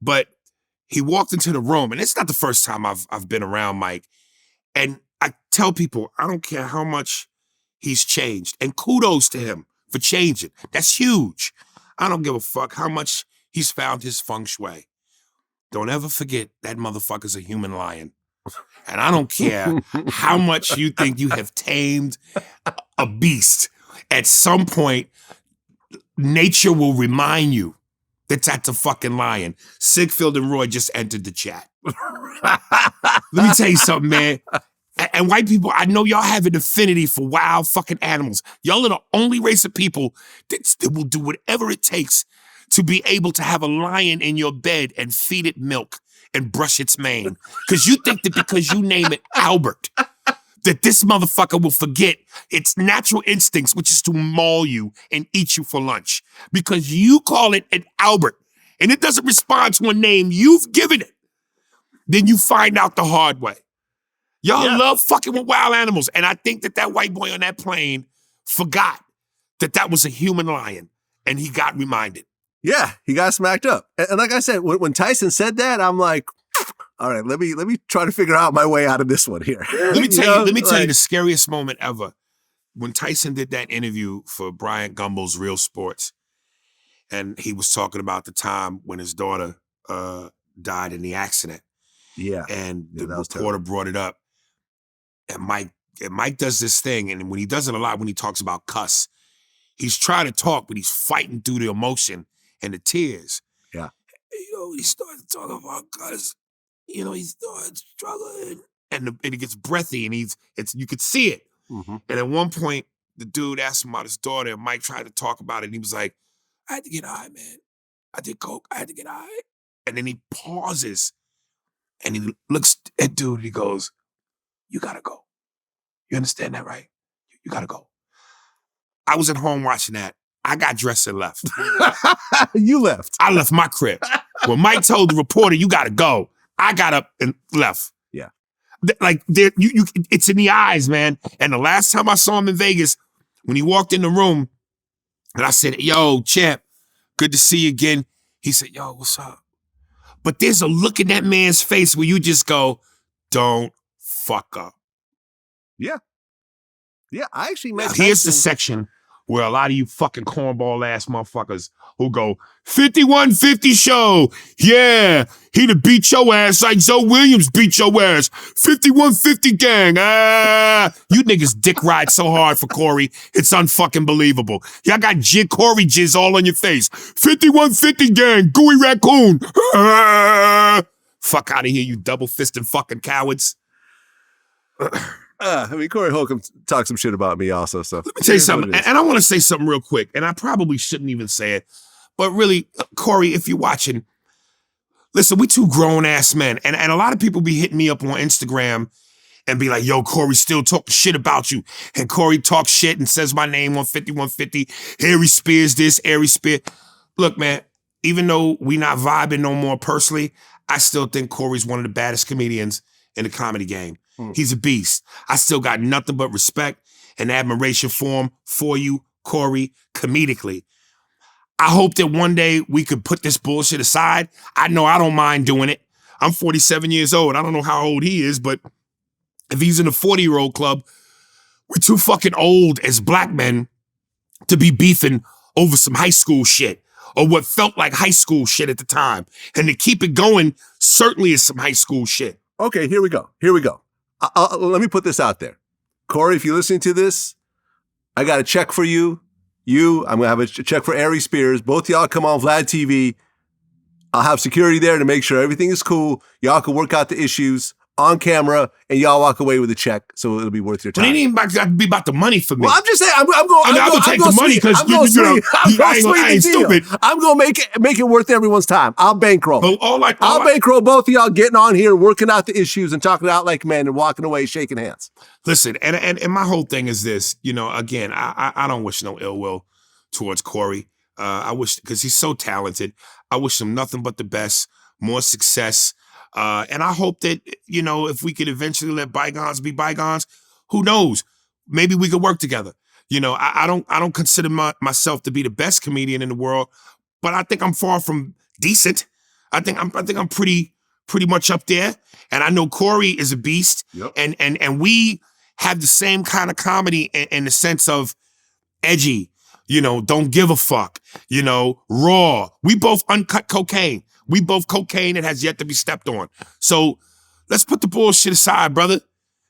But he walked into the room, and it's not the first time I've been around Mike. And I tell people, I don't care how much he's changed. And kudos to him for changing. That's huge. I don't give a fuck how much he's found his feng shui. Don't ever forget that motherfucker's a human lion. And I don't care how much you think you have tamed a beast. At some point, nature will remind you that that's a fucking lion. Sigfield and Roy just entered the chat. Let me tell you something, man. And white people, I know y'all have an affinity for wild fucking animals. Y'all are the only race of people that will do whatever it takes to be able to have a lion in your bed and feed it milk and brush its mane. Because you think that because you name it Albert, that this motherfucker will forget its natural instincts, which is to maul you and eat you for lunch. Because you call it an Albert and it doesn't respond to a name you've given it. Then you find out the hard way. Y'all love fucking with wild animals. And I think that white boy on that plane forgot that was a human lion. And he got reminded. Yeah, he got smacked up. And like I said, when Tyson said that, I'm like, all right, let me try to figure out my way out of this one here. Let me tell you the scariest moment ever. When Tyson did that interview for Bryant Gumbel's Real Sports, and he was talking about the time when his daughter died in the accident. Yeah. And the reporter brought it up. And Mike does this thing, and when he does it a lot, when he talks about cuss, he's trying to talk, but he's fighting through the emotion and the tears. Yeah. He starts talking about cuss. He starts struggling, and it gets breathy, and you could see it. Mm-hmm. And at one point, the dude asked him about his daughter, and Mike tried to talk about it, and he was like, I had to get high, man. I did coke. I had to get high. And then he pauses, and he looks at dude, and he goes, you gotta go. You understand that, right? You gotta go. I was at home watching that. I got dressed and left. You left. I left my crib. When Mike told the reporter, you gotta go, I got up and left. Yeah. It's in the eyes, man. And the last time I saw him in Vegas, when he walked in the room, and I said, yo, champ, good to see you again. He said, yo, what's up? But there's a look in that man's face where you just go, don't fuck up. Yeah. Yeah, I actually met Here's the section where a lot of you fucking cornball ass motherfuckers who go, 5150 show. Yeah, he'd have beat your ass like Zoe Williams beat your ass. 5150 gang. You niggas dick ride so hard for Corey. It's unfucking believable. Y'all got Corey jizz all on your face. 5150 gang. Gooey raccoon. Fuck out of here, you double-fisted fucking cowards. Corey Holcomb talked some shit about me also. So Let me tell you something, and I want to say something real quick, and I probably shouldn't even say it, but really, Corey, if you're watching, listen, we two grown-ass men, and a lot of people be hitting me up on Instagram and be like, yo, Corey still talking shit about you, and Corey talks shit and says my name on 5150, Aries Spears this, Aries Spears. Look, man, even though we not vibing no more personally, I still think Corey's one of the baddest comedians in the comedy game. He's a beast. I still got nothing but respect and admiration for you, Corey, comedically. I hope that one day we could put this bullshit aside. I know I don't mind doing it. I'm 47 years old. I don't know how old he is, but if he's in the 40-year-old club, we're too fucking old as black men to be beefing over some high school shit or what felt like high school shit at the time. And to keep it going certainly is some high school shit. Okay, here we go. Let me put this out there. Corey, if you're listening to this, I got a check for you. I'm going to have a check for Aries Spears. Both y'all come on Vlad TV. I'll have security there to make sure everything is cool. Y'all can work out the issues on camera, and y'all walk away with a check, so it'll be worth your time. But it ain't got to be about the money for me. Well, I'm just saying, I'm going to take the money because I ain't stupid. I'm going to make it worth everyone's time. I'll bankroll. I'll bankroll both of y'all getting on here, working out the issues, and talking out like men, and walking away shaking hands. Listen, and my whole thing is this. Again, I don't wish no ill will towards Corey. I wish, because he's so talented. I wish him nothing but the best, more success. And I hope that, you know, if we could eventually let bygones be bygones, who knows? Maybe we could work together. You know, I don't consider myself to be the best comedian in the world, but I think I'm far from decent. I think I'm pretty much up there. And I know Corey is a beast. Yep. And we have the same kind of comedy in the sense of edgy, you know, don't give a fuck, you know, raw. We both uncut cocaine. We both cocaine that has yet to be stepped on. So let's put the bullshit aside, brother.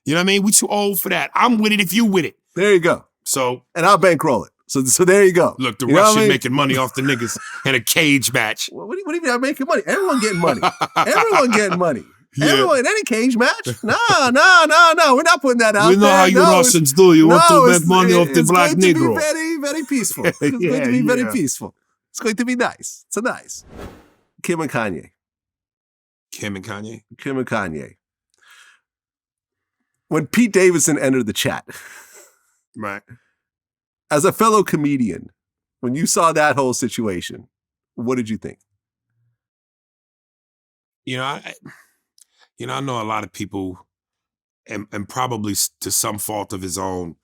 You know what I mean? We too old for that. I'm with it if you with it. There you go. So, and I'll bankroll it. So there you go. Look, the you Russian making money off the niggas in a cage match. What do you mean I'm making money? Everyone getting money. Everyone getting money. Yeah. Everyone in any cage match? No. We're not putting that out there. We know how you Russians do. You want to make money off the black Negro. It's going to be very, very peaceful. It's going to be very peaceful. It's going to be nice. It's nice. Kim and Kanye. Kim and Kanye. When Pete Davidson entered the chat, right? As a fellow comedian, when you saw that whole situation, what did you think? You know, I know a lot of people, and probably to some fault of his own.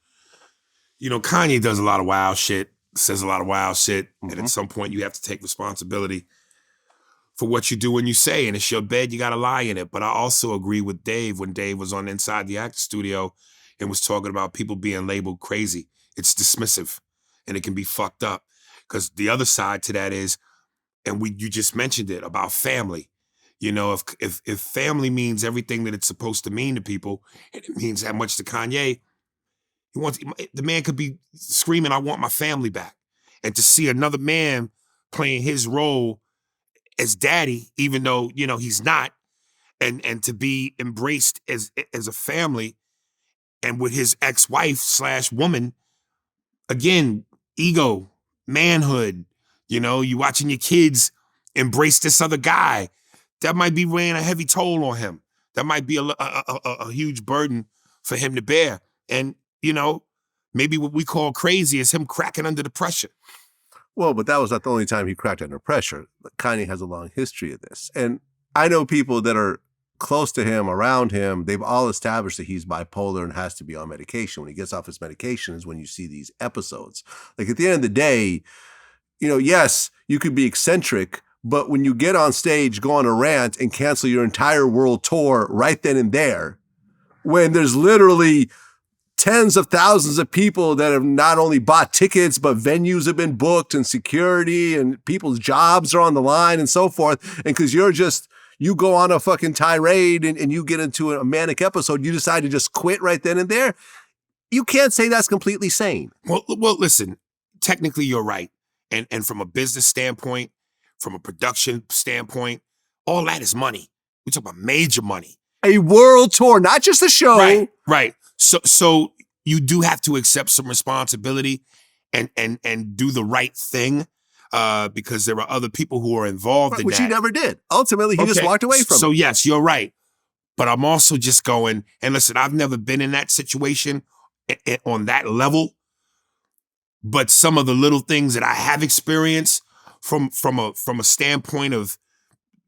You know, Kanye does a lot of wild shit, says a lot of wild shit, and at some point you have to take responsibility for what you do when you say, and it's your bed, you got to lie in it. But I also agree with Dave when Dave was on Inside the Actor Studio and was talking about people being labeled crazy. It's dismissive, and it can be fucked up. Because the other side to that is, and you just mentioned it, about family. You know, if family means everything that it's supposed to mean to people, and it means that much to Kanye, the man could be screaming, I want my family back. And to see another man playing his role as daddy, even though, you know, he's not, and to be embraced as a family, and with his ex-wife / woman, again, ego, manhood, you know, you watching your kids embrace this other guy. That might be weighing a heavy toll on him. That might be a huge burden for him to bear. And, you know, maybe what we call crazy is him cracking under the pressure. Well, but that was not the only time he cracked under pressure. Kanye has a long history of this. And I know people that are close to him, around him, they've all established that he's bipolar and has to be on medication. When he gets off his medication is when you see these episodes. Like at the end of the day, you know, yes, you could be eccentric, but when you get on stage, go on a rant and cancel your entire world tour right then and there, when there's literally tens of thousands of people that have not only bought tickets, but venues have been booked and security and people's jobs are on the line and so forth. And because you go on a fucking tirade and you get into a manic episode, you decide to just quit right then and there. You can't say that's completely sane. Well, listen, technically you're right. And from a business standpoint, from a production standpoint, all that is money. We talk about major money. A world tour, not just a show. Right. So you do have to accept some responsibility and do the right thing because there are other people who are involved in which that. he never did. Ultimately, he just walked away from it. So yes, you're right. But I'm also just going, and listen, I've never been in that situation on that level. But some of the little things that I have experienced from a standpoint of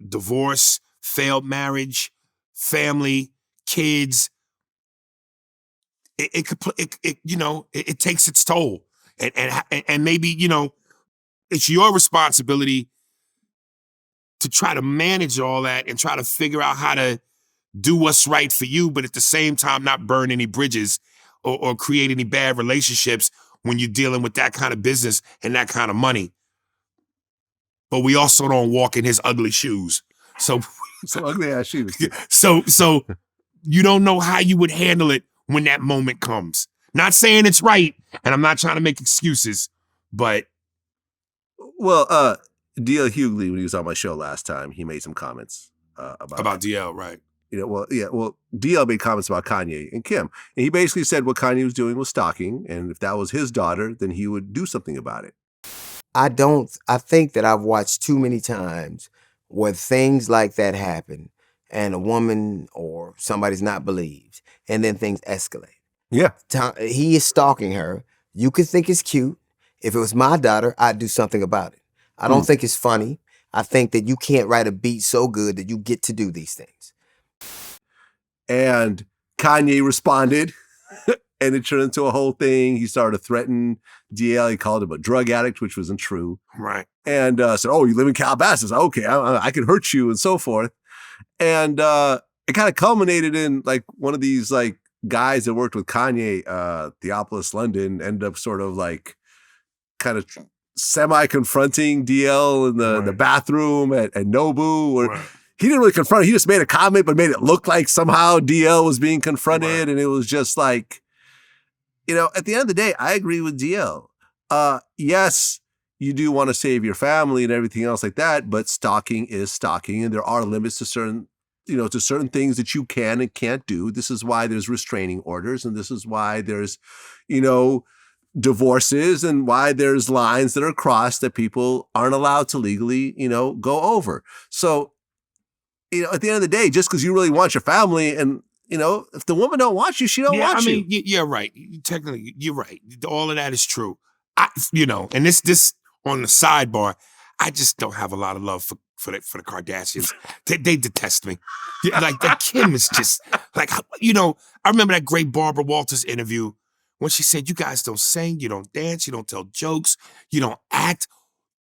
divorce, failed marriage, family, kids, it takes its toll, and maybe, you know, it's your responsibility to try to manage all that and try to figure out how to do what's right for you, but at the same time not burn any bridges or create any bad relationships when you're dealing with that kind of business and that kind of money. But we also don't walk in his ugly shoes. So ugly ass shoes. So you don't know how you would handle it when that moment comes. Not saying it's right, and I'm not trying to make excuses, but. Well, DL Hughley, when he was on my show last time, he made some comments about DL, right? You know, DL made comments about Kanye and Kim. And he basically said what Kanye was doing was stalking, and if that was his daughter, then he would do something about it. I think that I've watched too many times where things like that happen and a woman or somebody's not believed, and then things escalate. Yeah. He is stalking her. You could think it's cute. If it was my daughter, I'd do something about it. I don't think it's funny. I think that you can't write a beat so good that you get to do these things. And Kanye responded, and it turned into a whole thing. He started threatening DL. He called him a drug addict, which wasn't true. Right. And said, "Oh, you live in Calabasas? Okay, I can hurt you," and so forth. And it kind of culminated in like one of these like guys that worked with Kanye, Theophilus London, ended up sort of like kind of semi-confronting DL in the bathroom at Nobu. Or he didn't really confront him. He just made a comment, but made it look like somehow DL was being confronted. And it was just like, at the end of the day, I agree with DL. Yes, you do want to save your family and everything else like that, but stalking is stalking, and there are limits to certain things that you can and can't do. This is why there's restraining orders, and this is why there's, divorces, and why there's lines that are crossed that people aren't allowed to legally, go over. So, at the end of the day, just because you really want your family, and if the woman don't want you, she don't want you. You're right. Technically, you're right. All of that is true. And this on the sidebar, I just don't have a lot of love for the Kardashians. They detest me. Like that Kim is just like, I remember that great Barbara Walters interview when she said, "You guys don't sing, you don't dance, you don't tell jokes, you don't act,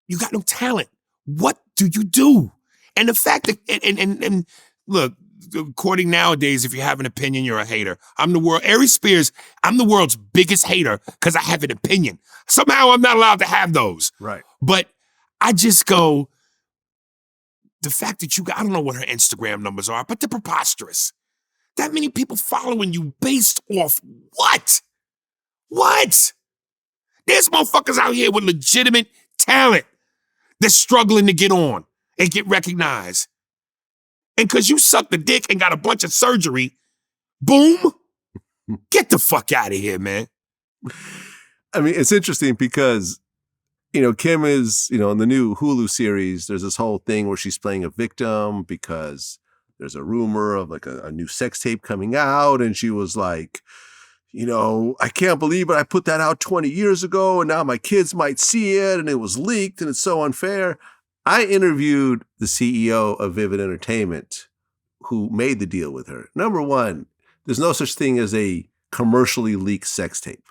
you got no talent. What do you do?" And the fact that, and look, according nowadays, if you have an opinion, you're a hater. Aries Spears, I'm the world's biggest hater because I have an opinion. Somehow I'm not allowed to have those. Right. But I just go, the fact that I don't know what her Instagram numbers are, but they're preposterous. That many people following you based off what? What? There's motherfuckers out here with legitimate talent that's struggling to get on and get recognized. And because you sucked the dick and got a bunch of surgery, boom, get the fuck out of here, man. I mean, it's interesting because, Kim is, in the new Hulu series, there's this whole thing where she's playing a victim because there's a rumor of like a new sex tape coming out. And she was like, I can't believe it. I put that out 20 years ago and now my kids might see it and it was leaked and it's so unfair. I interviewed the CEO of Vivid Entertainment who made the deal with her. Number one, there's no such thing as a commercially leaked sex tape.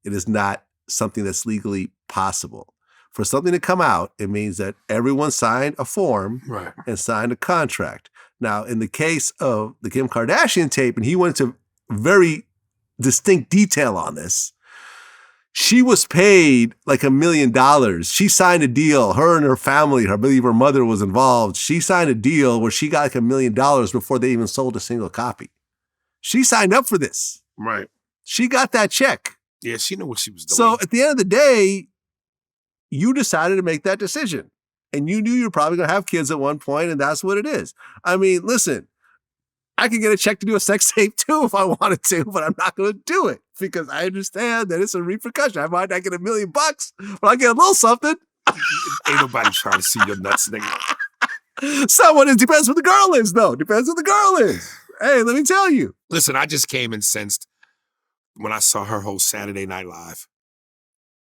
It is not something that's legally possible. For something to come out, it means that everyone signed a form and signed a contract. Now, in the case of the Kim Kardashian tape, and he went into very distinct detail on this, she was paid like $1 million. She signed a deal. Her and her family, I believe her mother was involved. She signed a deal where she got like $1 million before they even sold a single copy. She signed up for this. Right. She got that check. Yeah, she knew what she was doing. So at the end of the day, you decided to make that decision. And you knew you were probably going to have kids at one point, and that's what it is. I mean, listen, I could get a check to do a sex tape too if I wanted to, but I'm not going to do it because I understand that it's a repercussion. I might not get $1 million, but I get a little something. Ain't nobody trying to see your nuts, nigga. Someone is. Depends who the girl is, though. Depends who the girl is. Hey, let me tell you. Listen, I just came incensed when I saw her whole Saturday Night Live.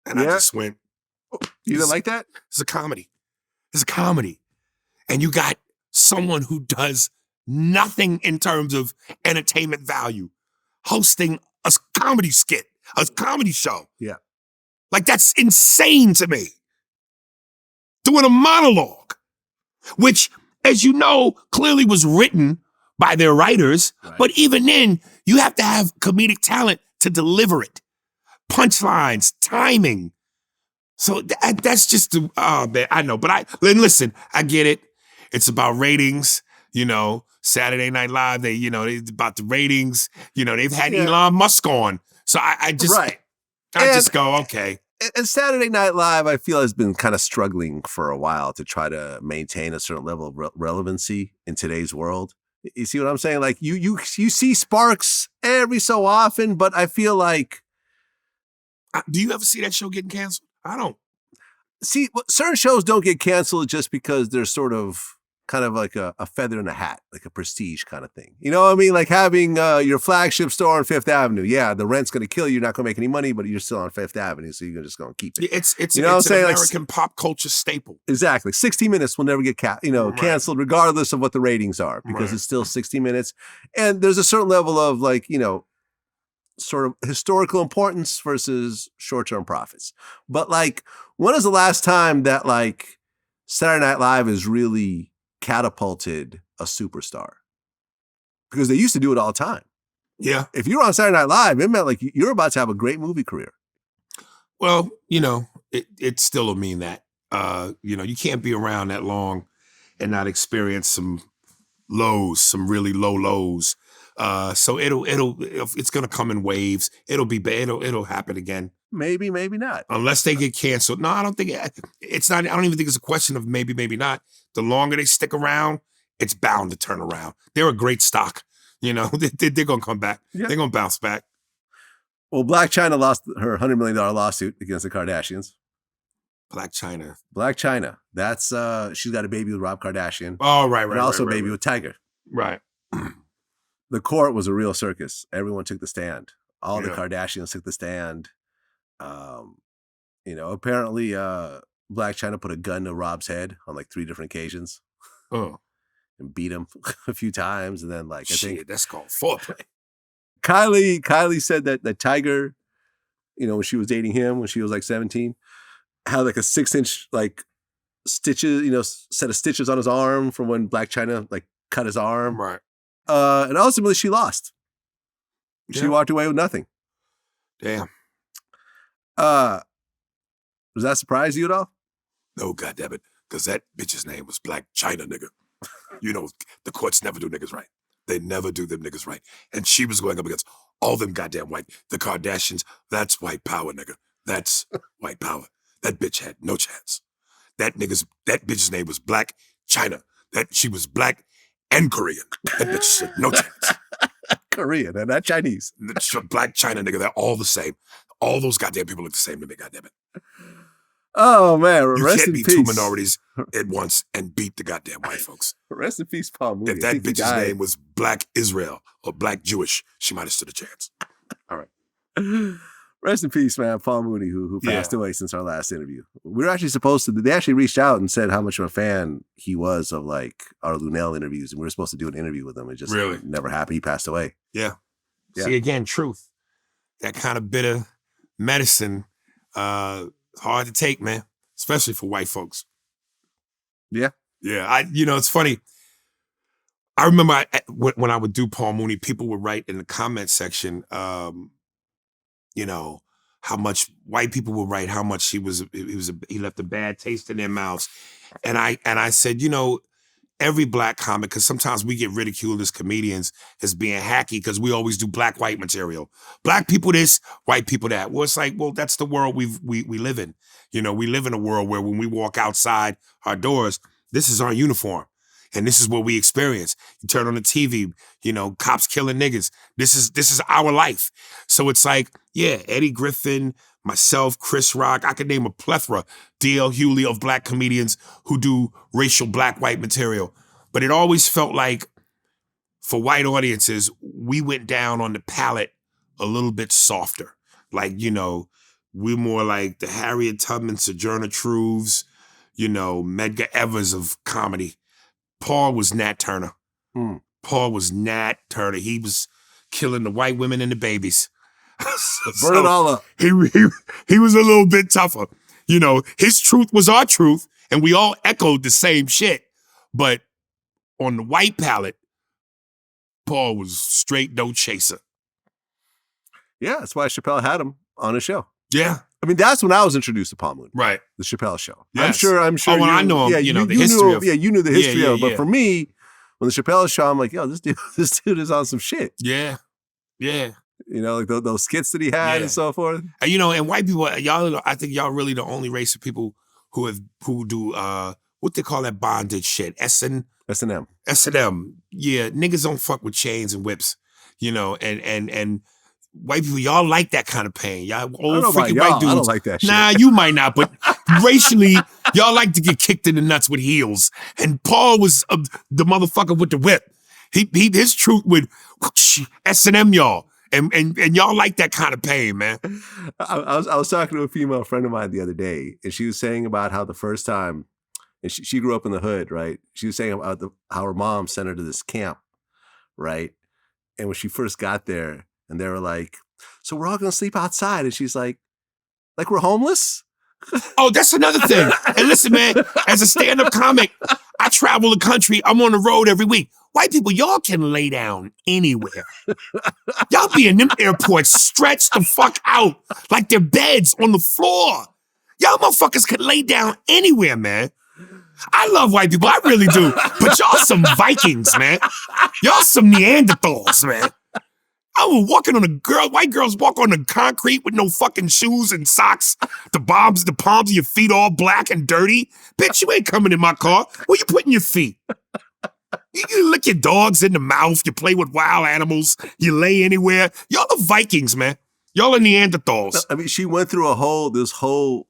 And I just went. You didn't like that? It's a comedy. It's a comedy. And you got someone who does nothing in terms of entertainment value hosting a comedy skit, a comedy show. Yeah. Like, that's insane to me. Doing a monologue, which, as you know, clearly was written by their writers. Right. But even then, you have to have comedic talent to deliver it. Punchlines, timing. So that's just, man, I know. But listen, I get it. It's about ratings, Saturday Night Live, they about the ratings. They've had Elon Musk on. So I just go, okay. And Saturday Night Live, I feel, has been kind of struggling for a while to try to maintain a certain level of relevancy in today's world. You see what I'm saying? Like you see sparks every so often, but I feel like. Do you ever see that show getting canceled? I don't. See, certain shows don't get canceled just because they're sort of kind of like a feather in a hat, like a prestige kind of thing. You know what I mean? Like having your flagship store on Fifth Avenue. Yeah, the rent's going to kill you. You're not going to make any money, but you're still on Fifth Avenue, so you're just going to keep it. It's you know it's what I'm an saying? American pop culture staple. Exactly. 60 Minutes will never get canceled regardless of what the ratings are, because it's still 60 Minutes. And there's a certain level of like, sort of historical importance versus short-term profits. But like, when is the last time that like Saturday Night Live has really catapulted a superstar? Because they used to do it all the time. Yeah. If you were on Saturday Night Live, it meant like you're about to have a great movie career. Well, it still will mean that. You can't be around that long and not experience some lows, some really low lows. So it's gonna come in waves. It'll be bad. It'll happen again. Maybe not. Unless they get canceled. No, I don't think it's not. I don't even think it's a question of maybe not. The longer they stick around, it's bound to turn around. They're a great stock. They're gonna come back. Yeah. They're gonna bounce back. Well, Black China lost her $100 million lawsuit against the Kardashians. Black China. That's she's got a baby with Rob Kardashian. Oh, right. And also a baby with Tiger. Right. The court was a real circus. Everyone took the stand. All the Kardashians took the stand. Apparently Black China put a gun to Rob's head on like 3 different occasions. Oh. And beat him a few times. And then I think that's called foreplay. Kylie said that Tiger, when she was dating him when she was like 17, had like a 6-inch like stitches, set of stitches on his arm from when Black China like cut his arm. Right. And ultimately she lost. She walked away with nothing. Damn. Does that surprise you at all? No, goddammit. Because that bitch's name was Black China, nigga. The courts never do niggas right. They never do them niggas right. And she was going up against all them goddamn white. The Kardashians, that's white power, nigga. That's white power. That bitch had no chance. That bitch's name was Black China. She was black and Korean. That bitch had no chance. Korean and not Chinese. Black China, nigga, they're all the same. All those goddamn people look the same to me, goddammit. Oh, man. You Rest can't in be peace. 2 minorities at once and beat the goddamn white folks. Rest in peace, Paul Mooney. If that bitch's name was Black Israel or Black Jewish, she might have stood a chance. All right. Rest in peace, man. Paul Mooney, who passed away since our last interview. We were actually they actually reached out and said how much of a fan he was of like our Lunel interviews. And we were supposed to do an interview with him. It just never happened. He passed away. Yeah. See, again, truth. That kind of bitter medicine, hard to take, man. Especially for white folks. Yeah. Yeah. It's funny. I remember when I would do Paul Mooney, people would write in the comment section, how much white people would write how much he left a bad taste in their mouths. And I said, every black comic, because sometimes we get ridiculed as comedians as being hacky because we always do black-white material. Black people this, white people that. Well, it's like, that's the world we live in. We live in a world where when we walk outside our doors, this is our uniform. And this is what we experience. You turn on the TV, cops killing niggas. This is our life. So it's like, Eddie Griffin, myself, Chris Rock, I could name a plethora, D.L. Hewley of black comedians who do racial black-white material. But it always felt like for white audiences, we went down on the palate a little bit softer. Like, we're more like the Harriet Tubman, Sojourner Truths, Medgar Evers of comedy. Paul was Nat Turner. Paul was Nat Turner. He was killing the white women and the babies. Burn it all up. He was a little bit tougher. His truth was our truth, and we all echoed the same shit. But on the white palette, Paul was straight no chaser. Yeah, that's why Chappelle had him on his show. Yeah. I mean, that's when I was introduced to Paul Mooney. Right. The Chappelle show. Yes. I'm sure. Oh, when I know him, the history of. Yeah, you knew the history of. But for me, when the Chappelle show, I'm like, this dude is on some shit. Yeah. Yeah. Like those skits that he had and so forth. And white people, I think y'all really the only race of people who do what they call that bondage shit. S&M. S&M. Yeah, niggas don't fuck with chains and whips. And white people, y'all like that kind of pain. Y'all old freaking white dudes. I don't like that shit. Nah, you might not, but racially, Y'all like to get kicked in the nuts with heels. And Paul was the motherfucker with the whip. His truth would S&M y'all. And y'all like that kind of pain, man. I was talking to a female friend of mine the other day, and she was saying about how the first time, and she grew up in the hood, right? She was saying about how her mom sent her to this camp, right? And when she first got there, and they were like, so we're all going to sleep outside. And she's like we're homeless? Oh, that's another thing. And listen, man, as a stand-up comic, I travel the country. I'm on the road every week. White people, y'all can lay down anywhere. Y'all be in them airports stretched the fuck out like they're beds on the floor. Y'all motherfuckers can lay down anywhere, man. I love white people, I really do. But y'all some Vikings, man. Y'all some Neanderthals, man. I was walking on white girls walk on the concrete with no fucking shoes and socks. The palms of your feet all black and dirty. Bitch, you ain't coming in my car. Where you putting your feet? You lick your dogs in the mouth. You play with wild animals. You lay anywhere. Y'all are Vikings, man. Y'all are Neanderthals. I mean, she went through this whole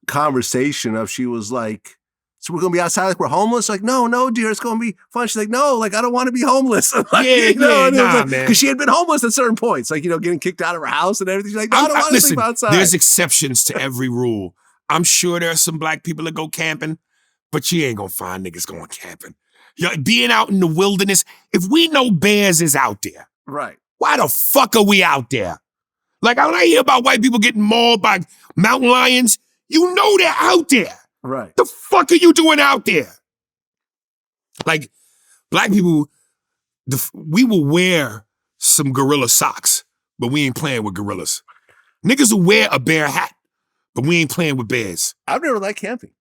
conversation of, she was like, so we're going to be outside like we're homeless? Like, no, dear, it's going to be fun. She's like, no, like, I don't want to be homeless. Like, man. Because she had been homeless at certain points, like, getting kicked out of her house and everything. She's like, no, I don't want to sleep outside. There's exceptions to every rule. I'm sure there are some black people that go camping, but you ain't going to find niggas going camping. Being out in the wilderness, if we know bears is out there, right? Why the fuck are we out there? Like, when I hear about white people getting mauled by mountain lions, you know they're out there. Right. The fuck are you doing out there? Like, black people, we will wear some gorilla socks, but we ain't playing with gorillas. Niggas will wear a bear hat, but we ain't playing with bears. I've never liked camping.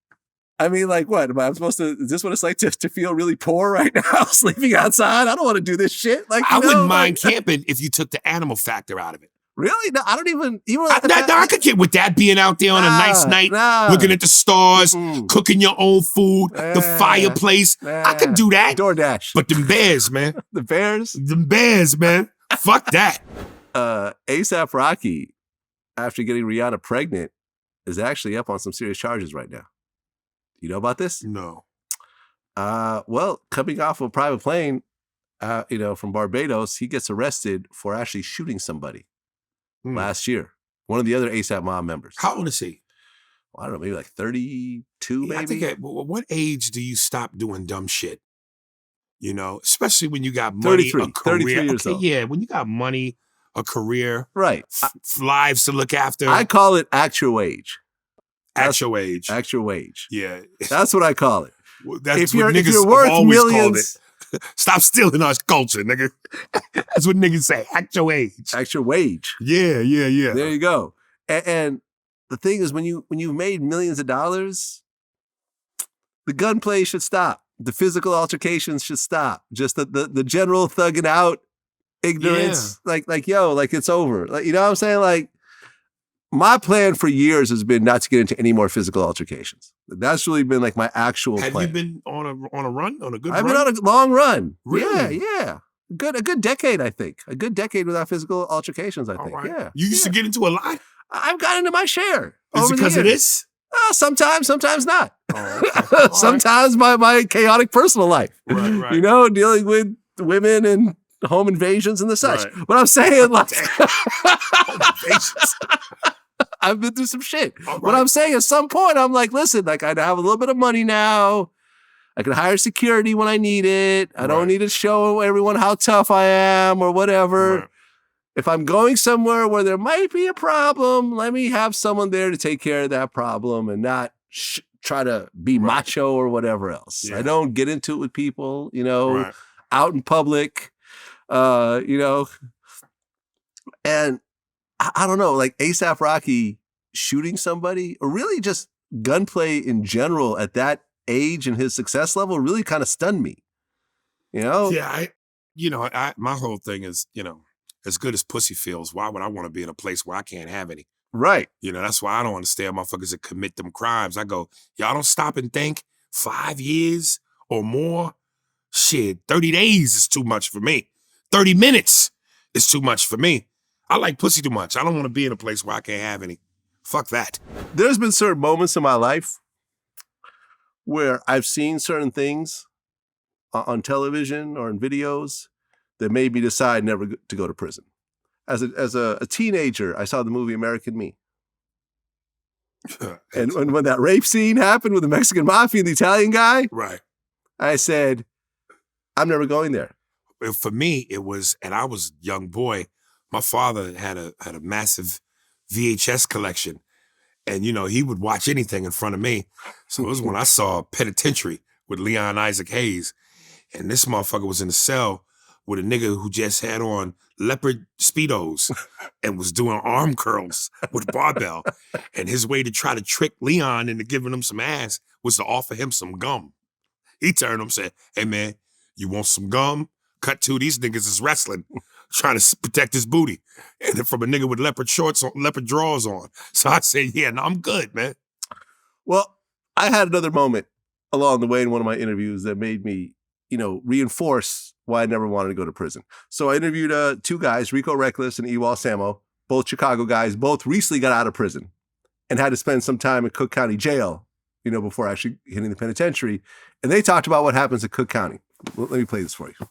I mean, like, what? Am I supposed to, is this what it's like to feel really poor right now, sleeping outside? I don't want to do this shit. Like, I wouldn't mind camping if you took the animal factor out of it. Really? No, I don't even I could get with that, being out there on a nice night, looking at the stars, cooking your own food, the fireplace. I could do that. DoorDash. But them bears, man. The bears? Them bears, man. Fuck that. A$AP Rocky, after getting Rihanna pregnant, is actually up on some serious charges right now. You know about this? No. Well, coming off of a private plane, from Barbados, he gets arrested for actually shooting somebody last year. One of the other A$AP Mob members. How old is he? Well, I don't know, maybe like 32, maybe? I think what age do you stop doing dumb shit? Especially when you got money, 33, a career. 33 years old. Yeah, when you got money, a career, right, lives to look after. I call it actual age. Actual age. Actual age. Yeah. That's what I call it. Well, that's if what you're niggas worth always millions, called it. Stop stealing our culture, nigga. That's what niggas say. Actual age. Actual wage. Yeah. There you go. And the thing is, when you've made millions of dollars, the gunplay should stop. The physical altercations should stop. Just the general thugging out, ignorance, like it's over. Like, you know what I'm saying? Like, my plan for years has been not to get into any more physical altercations. That's really been like my actual plan. Have you been on a run? On a good run? I've been on a long run. Really? Yeah. A good decade, I think. A good decade without physical altercations, I think. Right. Yeah. You used to get into a lot? I've gotten into my share. Is it because of this? Sometimes not. Oh, okay. Sometimes my chaotic personal life. Right. Dealing with women and home invasions and the such. Right. But I'm saying, like, Home invasions. I've been through some shit. Right. What I'm saying, at some point, I'm like, listen, like, I have a little bit of money now. I can hire security when I need it. I don't need to show everyone how tough I am or whatever. Right. If I'm going somewhere where there might be a problem, let me have someone there to take care of that problem and not try to be macho or whatever else. Yeah. I don't get into it with people, out in public, and I don't know, like A$AP Rocky shooting somebody, or really just gunplay in general at that age and his success level really kind of stunned me. Yeah, my whole thing is, as good as pussy feels, why would I want to be in a place where I can't have any? Right. That's why I don't understand motherfuckers that commit them crimes. I go, y'all don't stop and think 5 years or more? Shit, 30 days is too much for me. 30 minutes is too much for me. I like pussy too much. I don't want to be in a place where I can't have any. Fuck that. There's been certain moments in my life where I've seen certain things on television or in videos that made me decide never to go to prison. As a teenager, I saw the movie American Me. And when that rape scene happened with the Mexican mafia and the Italian guy, Right. I said, I'm never going there. For me, it was, and I was a young boy. My father had a massive VHS collection, and he would watch anything in front of me. So it was when I saw Penitentiary with Leon Isaac Hayes, and this motherfucker was in a cell with a nigga who just had on leopard Speedos and was doing arm curls with barbell. And his way to try to trick Leon into giving him some ass was to offer him some gum. He turned him and said, hey man, you want some gum? Cut to, these niggas is wrestling, trying to protect his booty. And then from a nigga with leopard shorts on, leopard drawers on. So I said, yeah, no, I'm good, man. Well, I had another moment along the way in one of my interviews that made me, reinforce why I never wanted to go to prison. So I interviewed two guys, Rico Reckless and Ewal Samo, both Chicago guys, both recently got out of prison and had to spend some time in Cook County Jail, before actually hitting the penitentiary. And they talked about what happens in Cook County. Let me play this for you.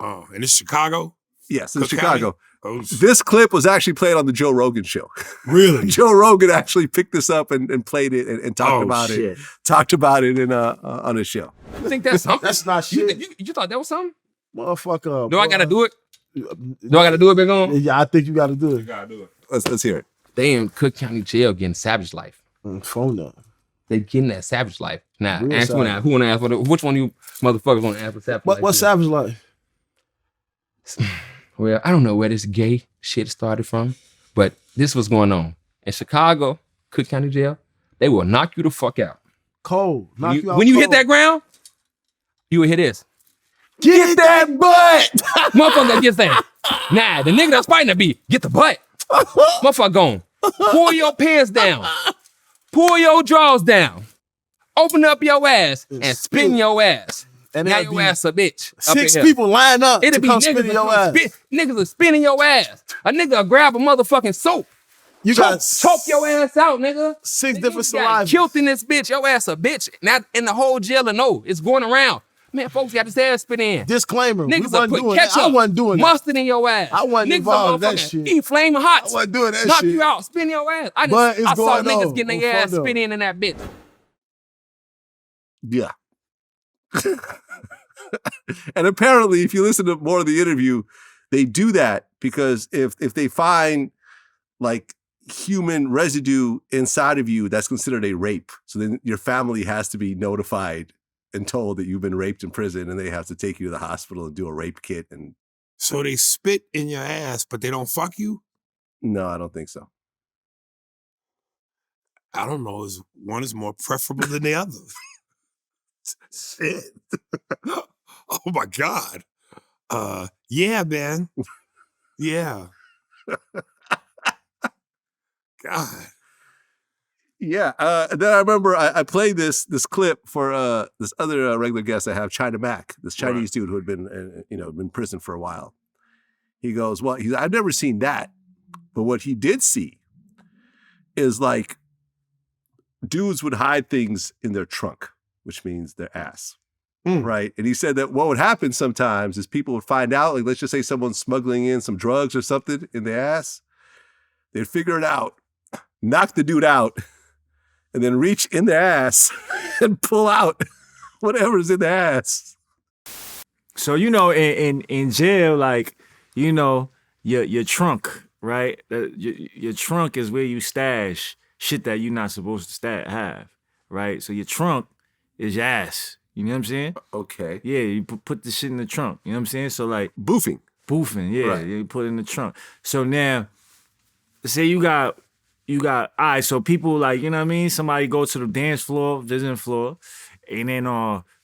Oh, and it's Chicago? Yes, in Cook Chicago. Oh, This clip was actually played on the Joe Rogan show. really? Joe Rogan actually picked this up and played it and talked about shit. it. Talked about it in on his show. You think that's something? That's not You, shit. you thought that was something? Motherfucker. Do I gotta do it? Do I gotta do it, Big On? Yeah, I think you gotta do it. Gotta do it. Let's hear it. They in Cook County Jail getting savage life. Phone up. They getting that savage life. Now, Real ask savage. who wanna ask for which one of you motherfuckers wanna ask for savage life? What savage life? Well, I don't know where this gay shit started from, but this was going on. In Chicago, Cook County Jail, they will knock you the fuck out. Cold. Knock you out When you hit cold. that ground, you will hear this. Get that butt! Motherfucker gets that. Nah, the nigga that's fighting that beat, get the butt. Motherfucker gone. Pull your pants down. Pull your drawers down. Open up your ass and spin your ass. And Now that'll your be ass a bitch. up in 6 here. people line up It'll to be come niggas, spin your ass. niggas are spinning your ass. A nigga will grab a motherfucking soap. You got Choke your ass out, nigga. 6 Nigga, different you got salivas. killed in this bitch. Your ass a bitch. Not in the whole jail and no. It's going around. Man, folks got his ass spit in. Disclaimer. We Niggas will wasn't put doing that. ketchup, I wasn't doing that. mustard in your ass. I wasn't Niggas involved in that motherfucking shit. Eat flaming hot. I wasn't doing that Knock shit. you out, spin your ass. But it's I saw going niggas on. getting On their ass front spit in that bitch. Yeah. And apparently, if you listen to more of the interview, they do that because if they find like human residue inside of you, that's considered a rape. So then your family has to be notified and told that you've been raped in prison, and they have to take you to the hospital and do a rape kit. And So they spit in your ass, but they don't fuck you? no, I don't think so. I don't know. One is more preferable than the other. Shit. Oh my God. Yeah, man. Yeah. God. Yeah. Then I remember I played this clip for this other regular guest I have, China Mac, this Chinese dude who had been been in prison for a while. He goes, well, I've never seen that, but what he did see is like dudes would hide things in their trunk, which means their ass. Right. And he said that what would happen sometimes is people would find out, like, let's just say someone's smuggling in some drugs or something in their ass. They'd figure it out, knock the dude out, and then reach in their ass and pull out whatever's in their ass. So, in jail, like, your trunk, right? Your trunk is where you stash shit that you're not supposed to have, right? So your trunk is your ass. You know what I'm saying? Okay. Yeah, you put the shit in the trunk. You know what I'm saying? So like Boofing, yeah, Right. you put it in the trunk. So now, say you got, all right, so people like, you know what I mean? Somebody go to the dance floor, visiting floor, and then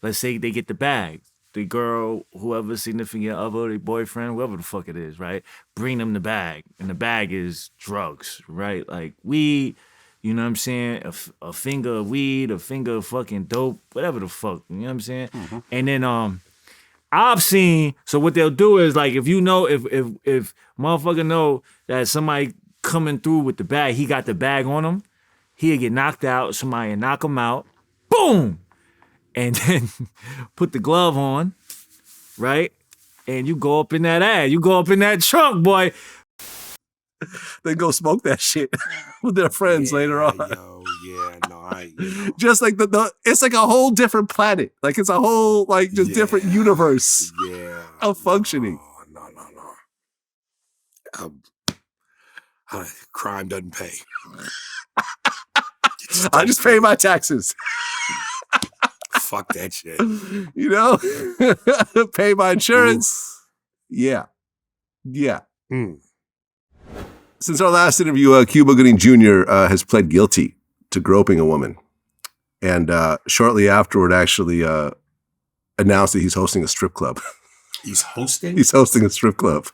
let's say they get the bag. The girl, whoever, significant other, their boyfriend, whoever the fuck it is, right? Bring them the bag. And the bag is drugs, right? Like weed, you know what I'm saying? A finger of weed, a finger of fucking dope, whatever the fuck, you know what I'm saying? Mm-hmm. And then I've seen, so what they'll do is like, if motherfucker know that somebody coming through with the bag, he got the bag on him, he'll get knocked out, somebody will knock him out, boom! and then put the glove on, right? And you go up in that ass. You go up in that trunk, boy. Then go smoke that shit with their friends later on. Just like it's like a whole different planet. Like it's a whole different universe of functioning. Crime doesn't pay. I just pay my taxes. Fuck that shit. You know? Pay my insurance. Oof. Yeah. Since our last interview, Cuba Gooding Jr. Has pled guilty to groping a woman. And shortly afterward, actually announced that he's hosting a strip club. He's hosting? He's hosting a strip club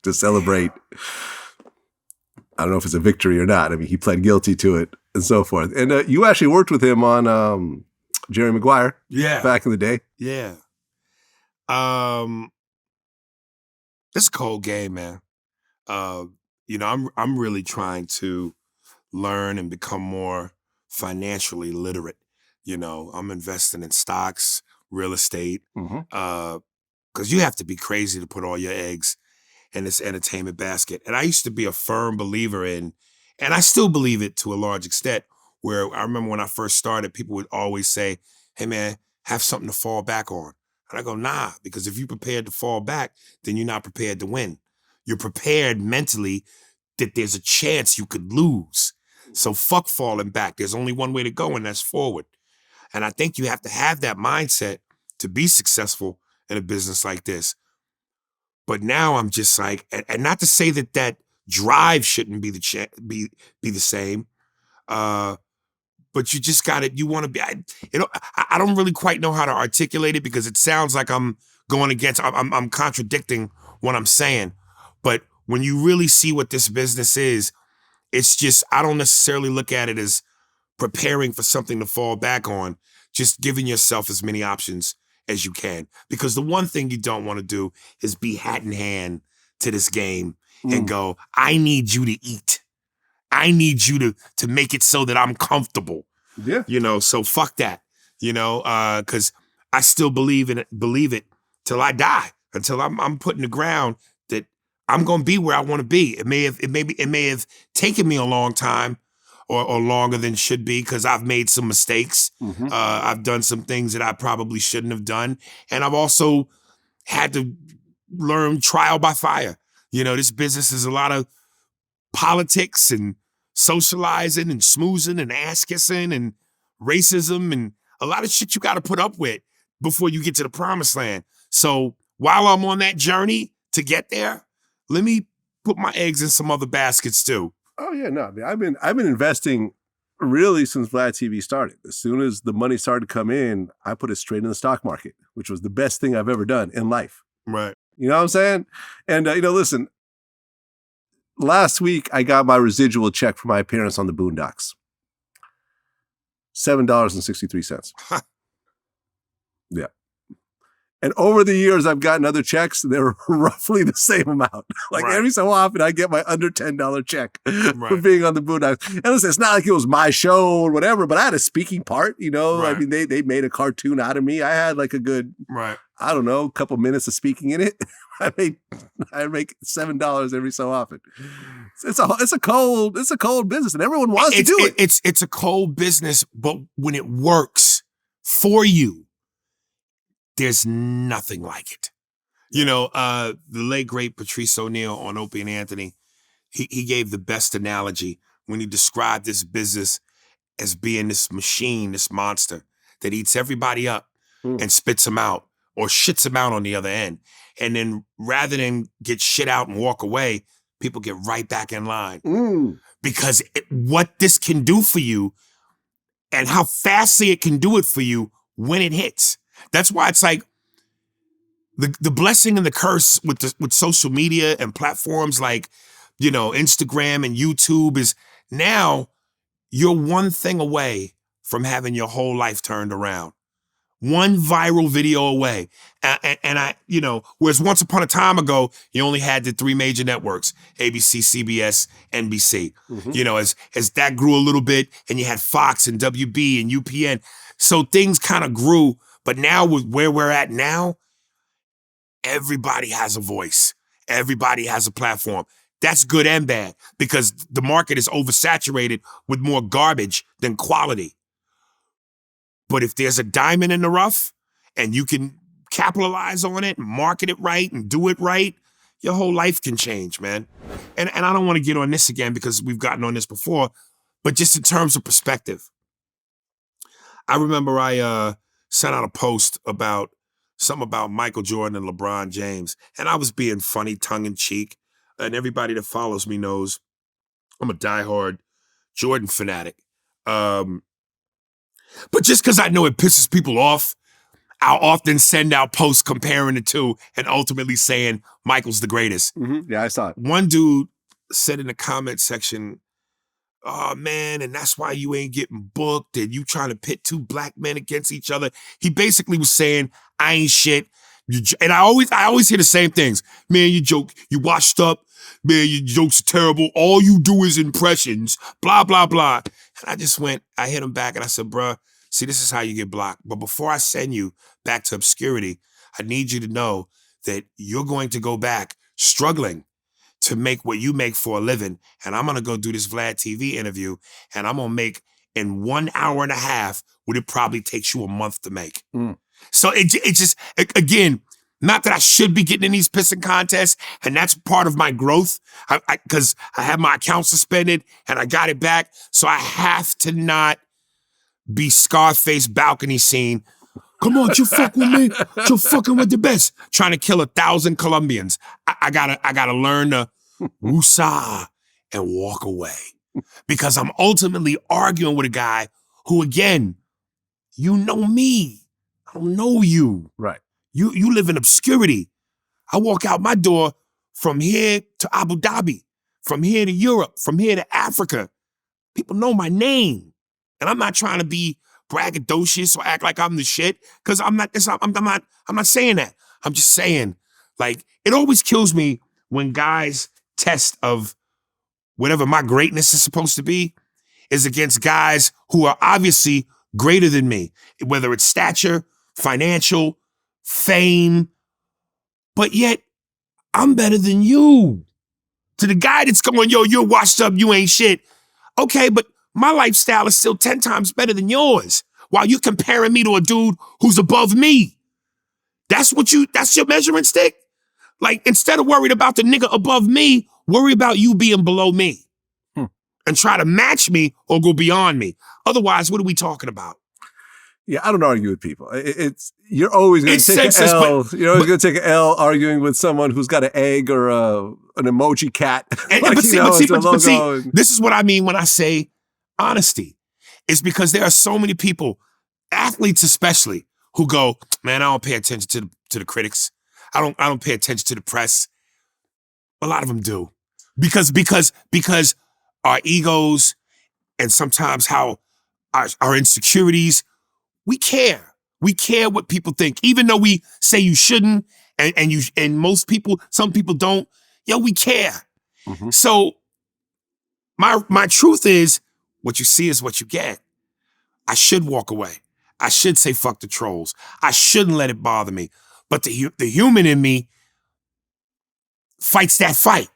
to celebrate. I don't know if it's a victory or not. I mean, he pled guilty to it and so forth. And you actually worked with him on Jerry Maguire back in the day. Yeah. It's a cold game, man. I'm really trying to learn and become more financially literate. I'm investing in stocks, real estate, because you have to be crazy to put all your eggs in this entertainment basket. And I used to be a firm believer in, and I still believe it to a large extent, where I remember when I first started, people would always say, hey man, have something to fall back on. And I go, nah, because if you're prepared to fall back, then you're not prepared to win. You're prepared mentally that there's a chance you could lose. So fuck falling back. There's only one way to go, and that's forward. And I think you have to have that mindset to be successful in a business like this. But now I'm just like, and not to say that drive shouldn't be the same, but you just got it. You want to be. I don't really quite know how to articulate it because it sounds like I'm going against. I'm contradicting what I'm saying. But when you really see what this business is, it's just, I don't necessarily look at it as preparing for something to fall back on. Just giving yourself as many options as you can. Because the one thing you don't want to do is be hat in hand to this game and go, I need you to eat. I need you to make it so that I'm comfortable. Yeah. So fuck that. Because I still believe it till I die. Until I'm put in the ground that I'm gonna be where I want to be. It may have taken me a long time or longer than should be because I've made some mistakes. I've done some things that I probably shouldn't have done. And I've also had to learn trial by fire. This business is a lot of politics and socializing and smoozing and ass kissing and racism and a lot of shit you got to put up with before you get to the promised land. So while I'm on that journey to get there, let me put my eggs in some other baskets too. Oh yeah, no, I mean, I've been investing really since Vlad TV started. As soon as the money started to come in, I put it straight in the stock market, which was the best thing I've ever done in life. Right. You know what I'm saying? And listen, last week I got my residual check for my appearance on the Boondocks. $7.63. Yeah. And over the years, I've gotten other checks. They're roughly the same amount. Every so often, I get my under $10 check for being on the Boondocks. And listen, it's not like it was my show or whatever, but I had a speaking part. I mean, they made a cartoon out of me. I had like a good, I don't know, couple minutes of speaking in it. I make $7 every so often. It's a cold business, and everyone wants to do it. It's a cold business, but when it works for you, there's nothing like it. The late, great Patrice O'Neal on Opie and Anthony, he gave the best analogy when he described this business as being this machine, this monster that eats everybody up and spits them out or shits them out on the other end. And then rather than get shit out and walk away, people get right back in line. Because what this can do for you and how fastly it can do it for you when it hits. That's why it's like the blessing and the curse with social media and platforms like, Instagram and YouTube is now you're one thing away from having your whole life turned around. One viral video away. And I, whereas once upon a time ago, you only had the three major networks, ABC, CBS, NBC. As that grew a little bit and you had Fox and WB and UPN, So things kind of grew, but now with where we're at now, everybody has a voice. Everybody has a platform. That's good and bad because the market is oversaturated with more garbage than quality. But if there's a diamond in the rough and you can capitalize on it, and market it right and do it right, your whole life can change, man. And I don't want to get on this again because we've gotten on this before, but just in terms of perspective. I remember I sent out a post about something about Michael Jordan and LeBron James, and I was being funny, tongue-in-cheek, and everybody that follows me knows I'm a diehard Jordan fanatic. But just because I know it pisses people off, I'll often send out posts comparing the two and ultimately saying Michael's the greatest. Mm-hmm. Yeah, I saw it. One dude said in the comment section, "Oh man, and that's why you ain't getting booked and you trying to pit two black men against each other." He basically was saying, I ain't shit. And I always hear the same things. Man, you joke, you washed up. Man, your jokes are terrible. All you do is impressions, blah, blah, blah. And I hit him back and I said, bruh, see, this is how you get blocked. But before I send you back to obscurity, I need you to know that you're going to go back struggling to make what you make for a living. And I'm going to go do this Vlad TV interview and I'm going to make in 1 hour and a half what it probably takes you a month to make. So it just, again, not that I should be getting in these pissing contests, and that's part of my growth, because I had my account suspended and I got it back. So I have to not be Scarface balcony scene. Come on, you fuck with me. You're fucking with the best. Trying to kill 1,000 Colombians. I gotta learn to woosah and walk away, because I'm ultimately arguing with a guy who, again, you know me. I don't know you. Right. You live in obscurity. I walk out my door from here to Abu Dhabi, from here to Europe, from here to Africa. People know my name. And I'm not trying to be braggadocious or act like I'm the shit, because I'm not saying that. I'm just saying, like, it always kills me when guys test of whatever my greatness is supposed to be is against guys who are obviously greater than me, whether it's stature, financial, fame, but yet I'm better than you. To the guy that's going, yo, you're washed up, you ain't shit. Okay, but my lifestyle is still 10 times better than yours, while you're comparing me to a dude who's above me. That's your measuring stick? Like, instead of worried about the nigga above me, worry about you being below me. And try to match me or go beyond me. Otherwise, what are we talking about? Yeah, I don't argue with people. You're always going to take an L. You're always going to take an L arguing with someone who's got an egg or an emoji cat. But see, this is what I mean when I say honesty. It's because there are so many people, athletes especially, who go, man, I don't pay attention to the critics. I don't pay attention to the press. A lot of them do, because our egos and sometimes how our insecurities. We care. We care what people think, even though we say you shouldn't, and most people, some people don't. Yo, we care. Mm-hmm. So my truth is, what you see is what you get. I should walk away. I should say fuck the trolls. I shouldn't let it bother me. But the human in me fights that fight.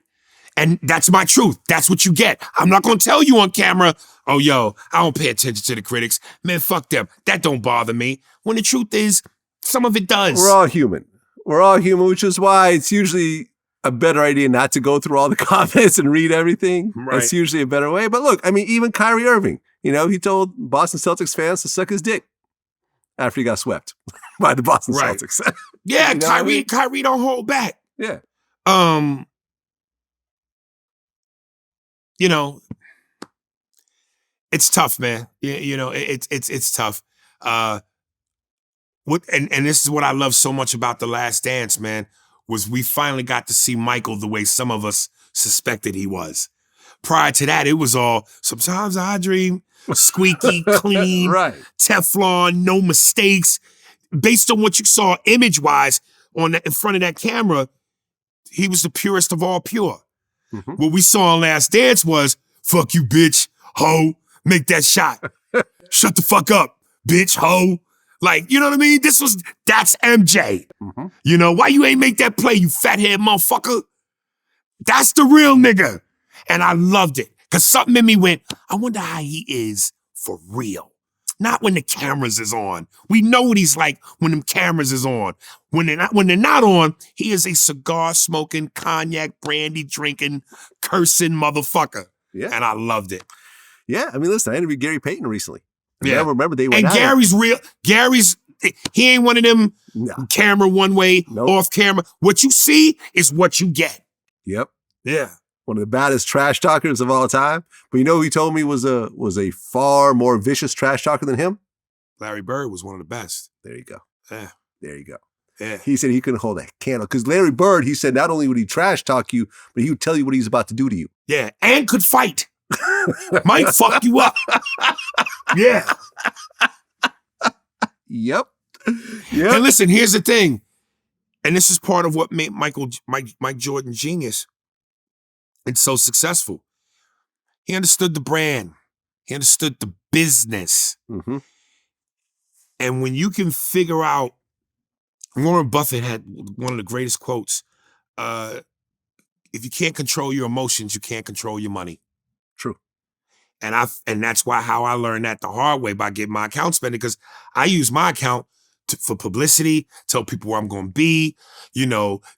And that's my truth. That's what you get. I'm not going to tell you on camera, oh, yo, I don't pay attention to the critics. Man, fuck them. That don't bother me. When the truth is, some of it does. We're all human. Which is why it's usually a better idea not to go through all the comments and read everything. Right. That's usually a better way. But look, I mean, even Kyrie Irving, he told Boston Celtics fans to suck his dick after he got swept by the Boston Celtics. Yeah, Kyrie don't hold back. Yeah. It's tough, man. It's tough. And this is what I love so much about The Last Dance, man, was we finally got to see Michael the way some of us suspected he was. Prior to that, it was all, sometimes I dream, squeaky, clean, right. Teflon, no mistakes. Based on what you saw image-wise in front of that camera, he was the purest of all pure. Mm-hmm. What we saw on Last Dance was, fuck you, bitch, hoe, make that shot. Shut the fuck up. bitch, hoe. Like, you know what I mean? That's MJ. Mhm. You know, why you ain't make that play, you fathead motherfucker? That's the real nigga. And I loved it. Because something in me went, I wonder how he is for real. Not when the cameras is on. We know what he's like when them cameras is on. When they're not on, he is a cigar smoking, cognac, brandy drinking, cursing motherfucker. Yeah. And I loved it. Yeah, I mean, listen, I interviewed Gary Payton recently. Yeah. I remember they went And out. Gary's real. He ain't one of them No. camera one way, Nope. off camera. What you see is what you get. Yep. Yeah. One of the baddest trash talkers of all time. But you know who he told me was a far more vicious trash talker than him? Larry Bird was one of the best. There you go. Yeah. There you go. Yeah. He said he couldn't hold a candle. Because Larry Bird, he said not only would he trash talk you, but he would tell you what he's about to do to you. Yeah. And could fight. Might fuck you up. Yeah. Yep. And listen, here's the thing. And this is part of what made Mike Jordan genius and so successful. He understood the brand. He understood the business. Mm-hmm. And when you can figure out, Warren Buffett had one of the greatest quotes, if you can't control your emotions, you can't control your money. True. And that's how I learned that the hard way, by getting my account spending, because I use my account for publicity, tell people where I'm going to be,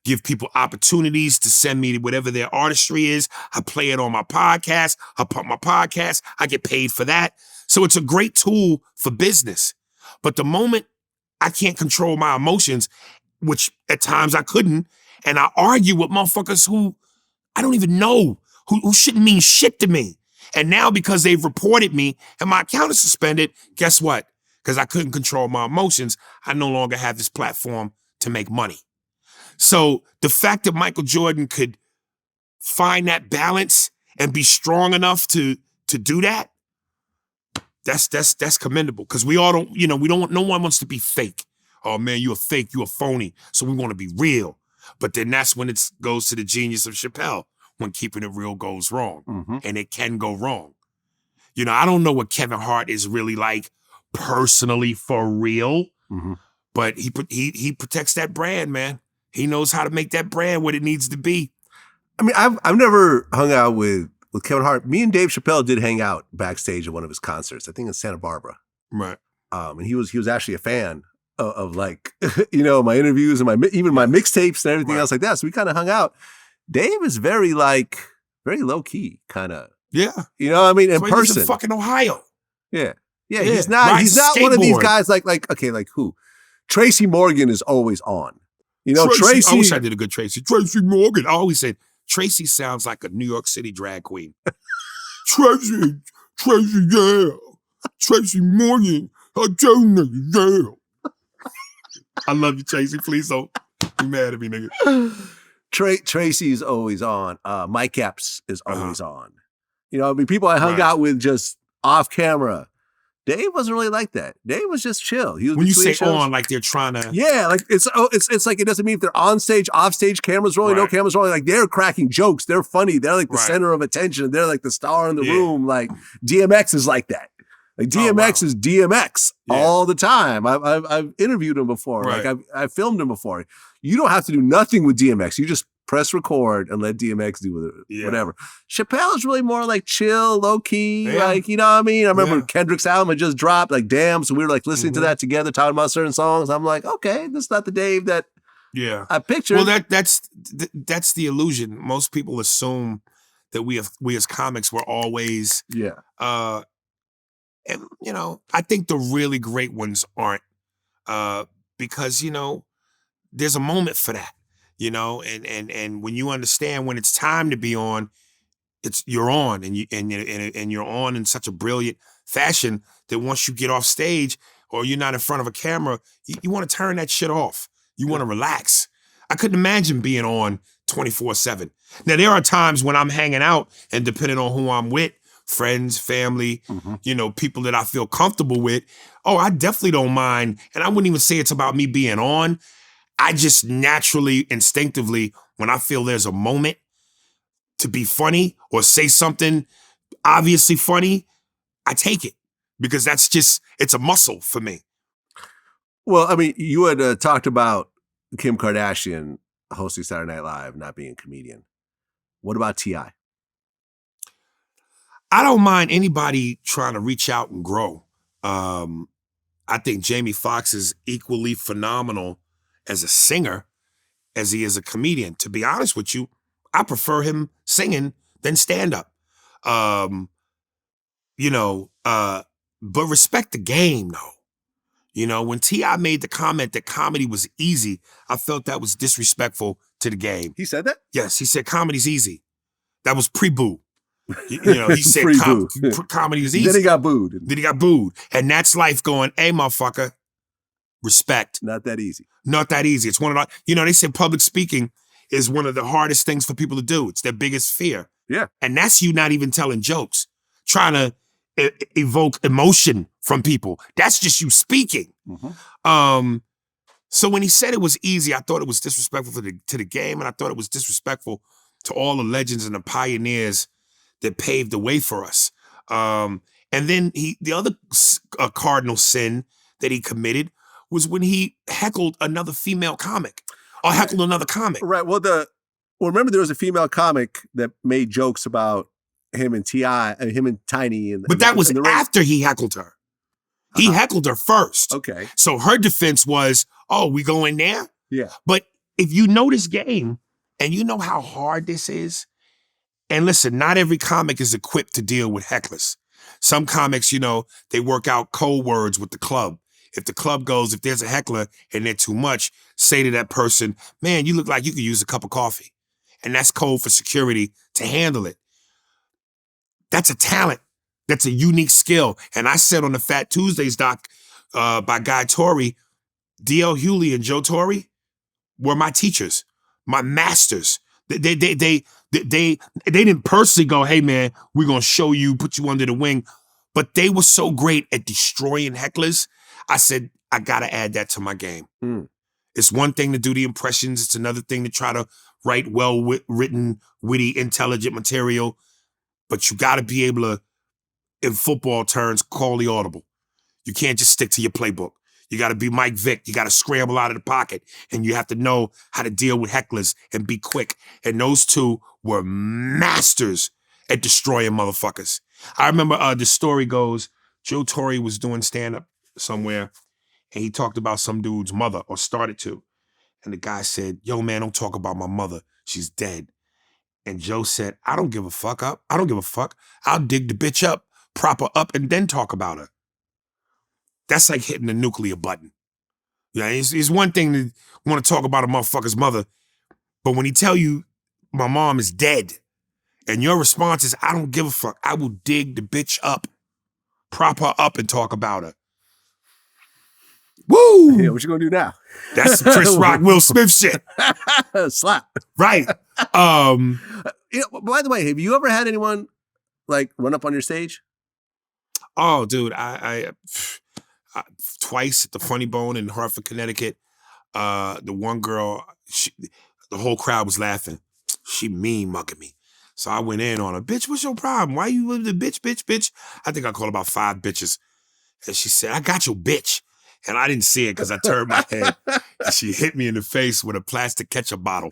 give people opportunities to send me whatever their artistry is. I play it on my podcast. I pump my podcast. I get paid for that. So it's a great tool for business. But the moment I can't control my emotions, which at times I couldn't, and I argue with motherfuckers who I don't even know, who shouldn't mean shit to me. And now because they've reported me and my account is suspended, guess what? Because I couldn't control my emotions, I no longer have this platform to make money. So the fact that Michael Jordan could find that balance and be strong enough to do that, that's commendable. Because we all don't, no one wants to be fake. Oh man, you're a fake, you're a phony. So we want to be real. But then that's when it goes to the genius of Chappelle, when keeping it real goes wrong. Mm-hmm. And it can go wrong. I don't know what Kevin Hart is really like personally for real, Mm-hmm. but he protects that brand, man. He knows how to make that brand what it needs to be. I mean, I've never hung out with Kevin Hart. Me and Dave Chappelle did hang out backstage at one of his concerts, I think in Santa Barbara. Right. And he was actually a fan of like, my interviews and my mixtapes and everything else like that. So we kind of hung out. Dave is very low key, kind of. Yeah. You know what I mean? In That's why he lives person. in fucking Ohio. Yeah. Yeah. Yeah. He's not Rides one of these skateboard. guys like who? Tracy Morgan is always on. Tracy. I wish I did a good Tracy. Tracy Morgan. I always said Tracy sounds like a New York City drag queen. Tracy, yeah. Tracy Morgan. I don't know, yeah. I love you, Tracy. Please don't be mad at me, nigga. Tracy's always on. Mike Epps is always on. People I hung out with just off camera. Dave wasn't really like that. Dave was just chill. He was When you between say shows. on, like they're trying to. Yeah, like it's like it doesn't mean if they're on stage, off stage, cameras rolling, no Right. cameras rolling. Like they're cracking jokes. They're funny. They're like the Right. center of attention. They're like the star in the Yeah. room. Like DMX is like that. Like DMX is DMX Yeah. all the time. I've interviewed him before. Right. Like I've filmed him before. You don't have to do nothing with DMX. You just press record and let DMX do with it, Yeah. whatever. Chappelle is really more like chill, low key. Yeah. Like, you know what I mean? I remember Yeah. Kendrick's album had just dropped, like, damn. So we were like listening to Mhm. that together, talking about certain songs. I'm like, okay, this is not the Dave that Yeah. I pictured. Well, that's the illusion. Most people assume that we as comics were always, yeah. and I think the really great ones aren't, because there's a moment for that, and when you understand when it's time to be on, you're on, and you're on in such a brilliant fashion that once you get off stage or you're not in front of a camera, you want to turn that shit off. You want to relax. I couldn't imagine being on 24/7. Now, there are times when I'm hanging out and depending on who I'm with, friends, family, people that I feel comfortable with, I definitely don't mind. And I wouldn't even say it's about me being on. I just naturally, instinctively, when I feel there's a moment to be funny or say something obviously funny, I take it. because that's just, it's a muscle for me. Well, I mean, you had talked about Kim Kardashian hosting Saturday Night Live, not being a comedian. What about T.I.? I don't mind anybody trying to reach out and grow. I think Jamie Foxx is equally phenomenal as a singer as he is a comedian. To be honest with you, I prefer him singing than stand-up. But respect the game, though. You know, when T.I. made the comment that comedy was easy, I felt that was disrespectful to the game. He said that? Yes, he said comedy's easy. That was pre-boo. He said comedy is easy. Then he got booed. And that's life going, hey, motherfucker, respect. Not that easy. Not that easy. It's one of the, they say public speaking is one of the hardest things for people to do. It's their biggest fear. Yeah. And that's you not even telling jokes, trying to evoke emotion from people. That's just you speaking. Mm-hmm. So when he said it was easy, I thought it was disrespectful to the game, and I thought it was disrespectful to all the legends and the pioneers that paved the way for us. And then the other cardinal sin that he committed was when he heckled another female comic or heckled another comic. Right. Well, remember there was a female comic that made jokes about him and T.I., him and Tiny. But that was after he heckled her. He heckled her first. Okay. So her defense was, oh, we go in there? Yeah. But if you know this game and you know how hard this is, and listen, not every comic is equipped to deal with hecklers. Some comics, they work out code words with the club. If the club goes, if there's a heckler and they're too much, say to that person, man, you look like you could use a cup of coffee. And that's code for security to handle it. That's a talent. That's a unique skill. And I said on the Fat Tuesdays doc by Guy Torrey, D.L. Hewley and Joe Torre were my teachers, my masters. They didn't personally go, hey man, we're gonna show you, put you under the wing. But they were so great at destroying hecklers. I said, I gotta add that to my game. It's one thing to do the impressions. It's another thing to try to write well-written, witty, intelligent material. But you gotta be able to, in football terms, call the audible. You can't just stick to your playbook. You got to be Mike Vick. You got to scramble out of the pocket, and you have to know how to deal with hecklers and be quick. And those two were masters at destroying motherfuckers. I remember the story goes, Joe Torre was doing stand-up somewhere, and he talked about some dude's mother, or started to. And the guy said, yo, man, don't talk about my mother. She's dead. And Joe said, I don't give a fuck. I'll dig the bitch up, prop her up, and then talk about her. That's like hitting the nuclear button. Yeah, it's one thing to want to talk about a motherfucker's mother, but when he tell you my mom is dead, and your response is, I don't give a fuck, I will dig the bitch up, prop her up, and talk about her. Woo! Yeah, what you gonna do now? That's Chris Rock, Will Smith shit. Slap. Right. By the way, have you ever had anyone like run up on your stage? Oh, dude, I twice at the Funny Bone in Hartford, Connecticut. The one girl, the whole crowd was laughing. She mean mugging me. So I went in on her. Bitch, what's your problem? Why you with the bitch? I think I called about 5 bitches. And she said, I got your bitch. And I didn't see it because I turned my head. And she hit me in the face with a plastic ketchup bottle.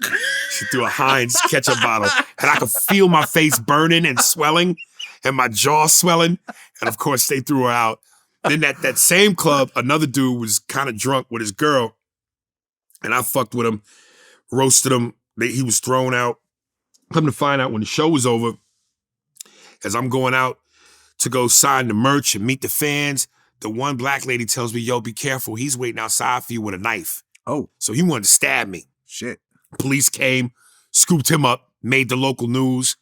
She threw a Heinz ketchup bottle. And I could feel my face burning and swelling and my jaw swelling. And of course, they threw her out. Then at that same club, another dude was kind of drunk with his girl. And I fucked with him, roasted him. He was thrown out. Come to find out when the show was over, as I'm going out to go sign the merch and meet the fans, the one black lady tells me, yo, be careful. He's waiting outside for you with a knife. Oh. So he wanted to stab me. Shit. Police came, scooped him up, made the local news.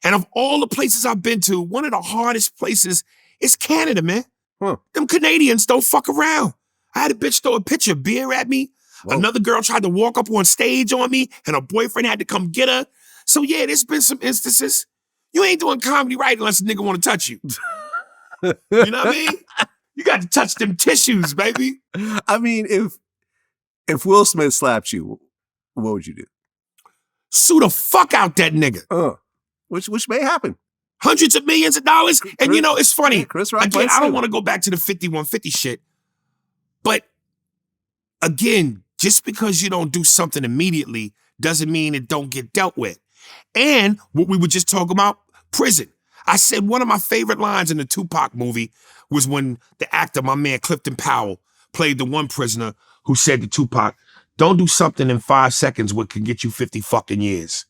And of all the places I've been to, one of the hardest places is Canada, man. Huh. Them Canadians don't fuck around. I had a bitch throw a pitcher of beer at me. Whoa. Another girl tried to walk up on stage on me, and her boyfriend had to come get her. So yeah, there's been some instances. You ain't doing comedy right unless a nigga want to touch you. You know what I mean? You got to touch them tissues, baby. I mean, if Will Smith slapped you, what would you do? Sue the fuck out that nigga. Which may happen. hundreds of millions of dollars. And you know, it's funny. Chris Rock Again, fights I don't too. want to go back to the 5150 shit. But again, just because you don't do something immediately doesn't mean it don't get dealt with. And what we were just talking about, prison. I said one of my favorite lines in the Tupac movie was when the actor, my man Clifton Powell, played the one prisoner who said to Tupac, don't do something in 5 seconds what can get you 50 fucking years.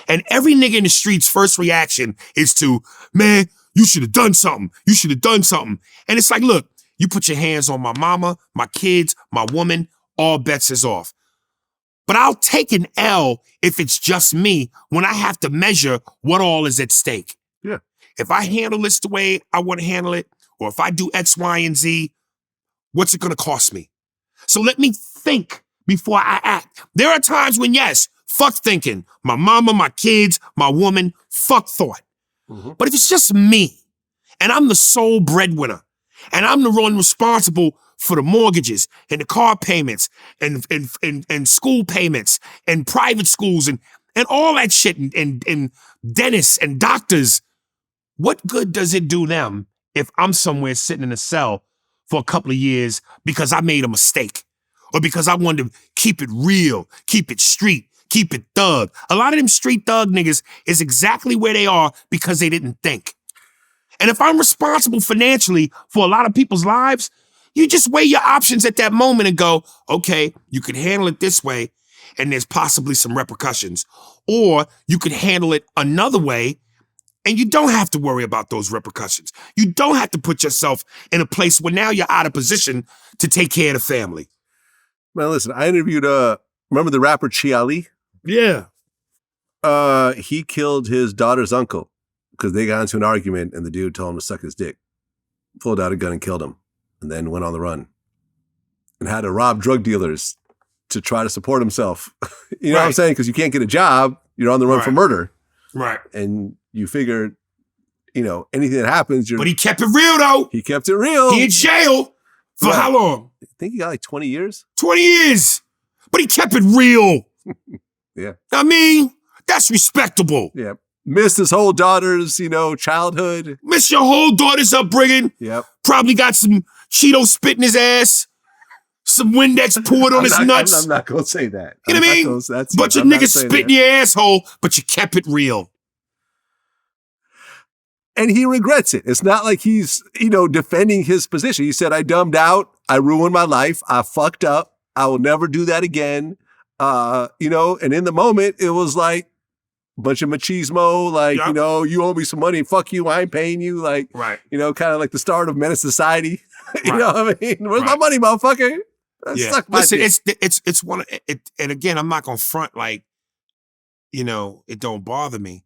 And every nigga in the street's first reaction is to, man, you should have done something. You should have done something. And it's like, look, you put your hands on my mama, my kids, my woman, all bets is off. But I'll take an L if it's just me when I have to measure what all is at stake. Yeah. If I handle this the way I want to handle it, or if I do X, Y, and Z, what's it going to cost me? So let me think before I act. There are times when, yes, fuck thinking. My mama, my kids, my woman, fuck thought. But if it's just me, and I'm the sole breadwinner, and I'm the one responsible for the mortgages and the car payments and school payments and private schools and all that shit and dentists and doctors, what good does it do them if I'm somewhere sitting in a cell for a couple of years because I made a mistake or because I wanted to keep it real, keep it street, keep it thug? A lot of them street thug niggas is exactly where they are because they didn't think. And if I'm responsible financially for a lot of people's lives, you just weigh your options at that moment and go, okay, you can handle it this way and there's possibly some repercussions. Or you could handle it another way and you don't have to worry about those repercussions. You don't have to put yourself in a place where now you're out of position to take care of the family. Man, listen, I interviewed, remember the rapper Chi Ali? Yeah. He killed his daughter's uncle because they got into an argument and the dude told him to suck his dick, pulled out a gun and killed him, and then went on the run and had to rob drug dealers to try to support himself. You know what I'm saying? Because you can't get a job. You're on the run for murder. Right. And you figure, you know, anything that happens, But he kept it real, though. He kept it real. He in jail for how long? I think he got like 20 years. 20 years. But he kept it real. Yeah. I mean, that's respectable. Yeah. Missed his whole daughter's, you know, childhood. Missed your whole daughter's upbringing. Yep. Probably got some Cheetos spit in his ass. Some Windex poured on his nuts. I'm not going to say that. You know what I mean? Bunch of niggas spit in your asshole, but you kept it real. And he regrets it. It's not like he's, you know, defending his position. He said, I dumbed out. I ruined my life. I fucked up. I will never do that again. You know, and in the moment, it was like a bunch of machismo, like, you know, you owe me some money. Fuck you. I ain't paying you. Like, you know, kind of like the start of Menace Society. You know what I mean? Where's my money, motherfucker? Yeah. Listen, it's one of it, and again, I'm not gonna front like, you know, it don't bother me.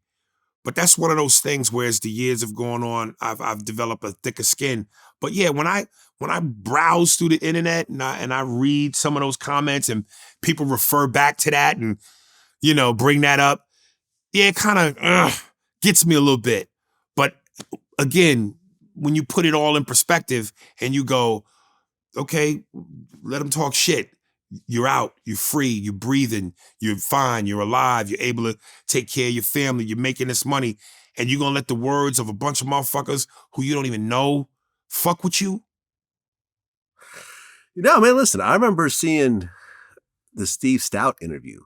But that's one of those things where as the years have gone on, I've developed a thicker skin. But yeah, when I browse through the internet and I read some of those comments and people refer back to that and, you know, bring that up, yeah, it kind of gets me a little bit. But again, when you put it all in perspective and you go, okay, let them talk shit. You're out, you're free, you're breathing, you're fine, you're alive, you're able to take care of your family, you're making this money, and you're gonna let the words of a bunch of motherfuckers who you don't even know fuck with you? You know, man, listen, I remember seeing the Steve Stout interview.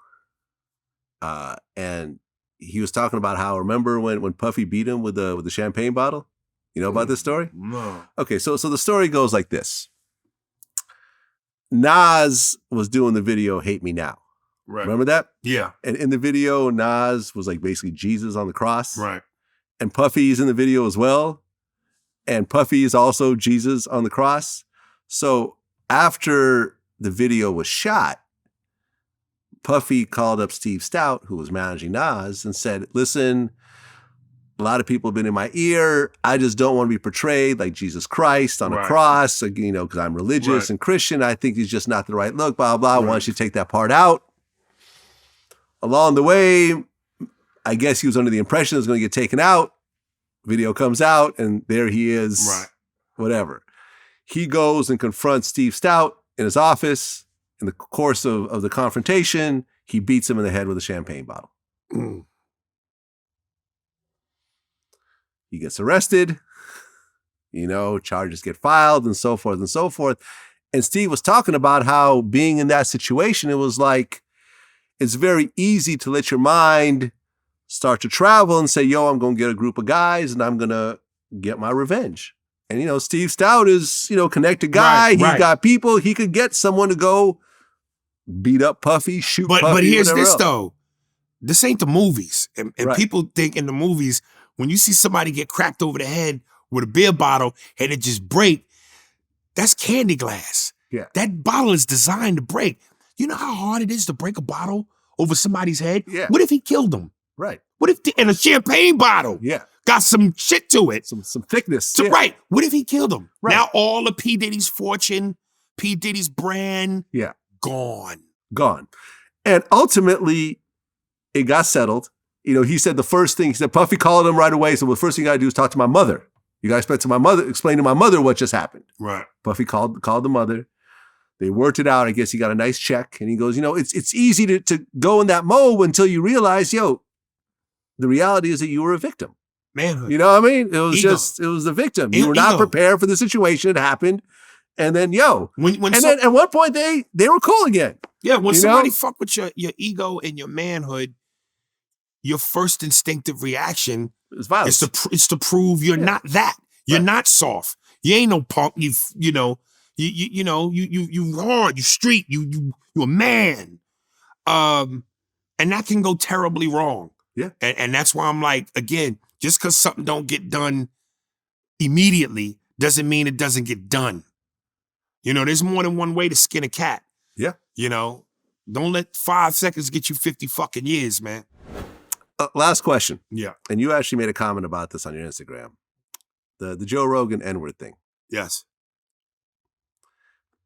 And he was talking about how, remember when Puffy beat him with the champagne bottle? You know about this story? No. Okay, so the story goes like this. Nas was doing the video Hate Me Now. Right. Remember that? Yeah. And in the video, Nas was like basically Jesus on the cross. Right. And Puffy's in the video as well. And Puffy is also Jesus on the cross. So after the video was shot, Puffy called up Steve Stout, who was managing Nas, and said, listen, a lot of people have been in my ear. I just don't want to be portrayed like Jesus Christ on a cross, you know, because I'm religious and Christian. I think he's just not the right look, blah, blah. Why don't you take that part out? Along the way, I guess he was under the impression it was going to get taken out. Video comes out, and there he is, whatever. He goes and confronts Steve Stout in his office. In the course of the confrontation, he beats him in the head with a champagne bottle. He gets arrested. Charges get filed and so forth and so forth. And Steve was talking about how being in that situation, it was like, it's very easy to let your mind start to travel and say, yo, I'm going to get a group of guys and I'm going to get my revenge. And, Steve Stout is, connected guy. He's got people. He could get someone to go beat up Puffy, shoot Puffy, But here's this, else. though. This ain't the movies. And Right. people think in the movies, when you see somebody get cracked over the head with a beer bottle and it just break, that's candy glass. Yeah. That bottle is designed to break. You know how hard it is to break a bottle over somebody's head? Yeah. What if he killed them? Right. What if, and a champagne bottle Yeah. got some shit to it? Some thickness. So, yeah. Right. What if he killed him? Right. Now all of P. Diddy's fortune, P. Diddy's brand, Yeah. gone. Gone. And ultimately, it got settled. He said the first thing, he said, Puffy called him right away. So the first thing you got to do is talk to my mother. You got to explain to my mother what just happened. Right. Puffy called the mother. They worked it out. I guess he got a nice check. And he goes, it's easy to go in that mode until you realize, the reality is that you were a victim. Manhood. You know what I mean? It was Ego. it was the victim. You were not Ego. prepared for the situation. It happened. And then, When then at one point they were cool again. Yeah, when You somebody know? fuck with your ego and your manhood, your first instinctive reaction It's violence. is to prove you're not that. You're not soft. You ain't no punk. You hard. You street. You a man. And that can go terribly wrong. Yeah. And that's why I'm like, again, just because something don't get done immediately doesn't mean it doesn't get done. There's more than one way to skin a cat. Yeah. Don't let 5 seconds get you 50 fucking years, man. Last question. Yeah. And you actually made a comment about this on your Instagram. The Joe Rogan N-word thing. Yes.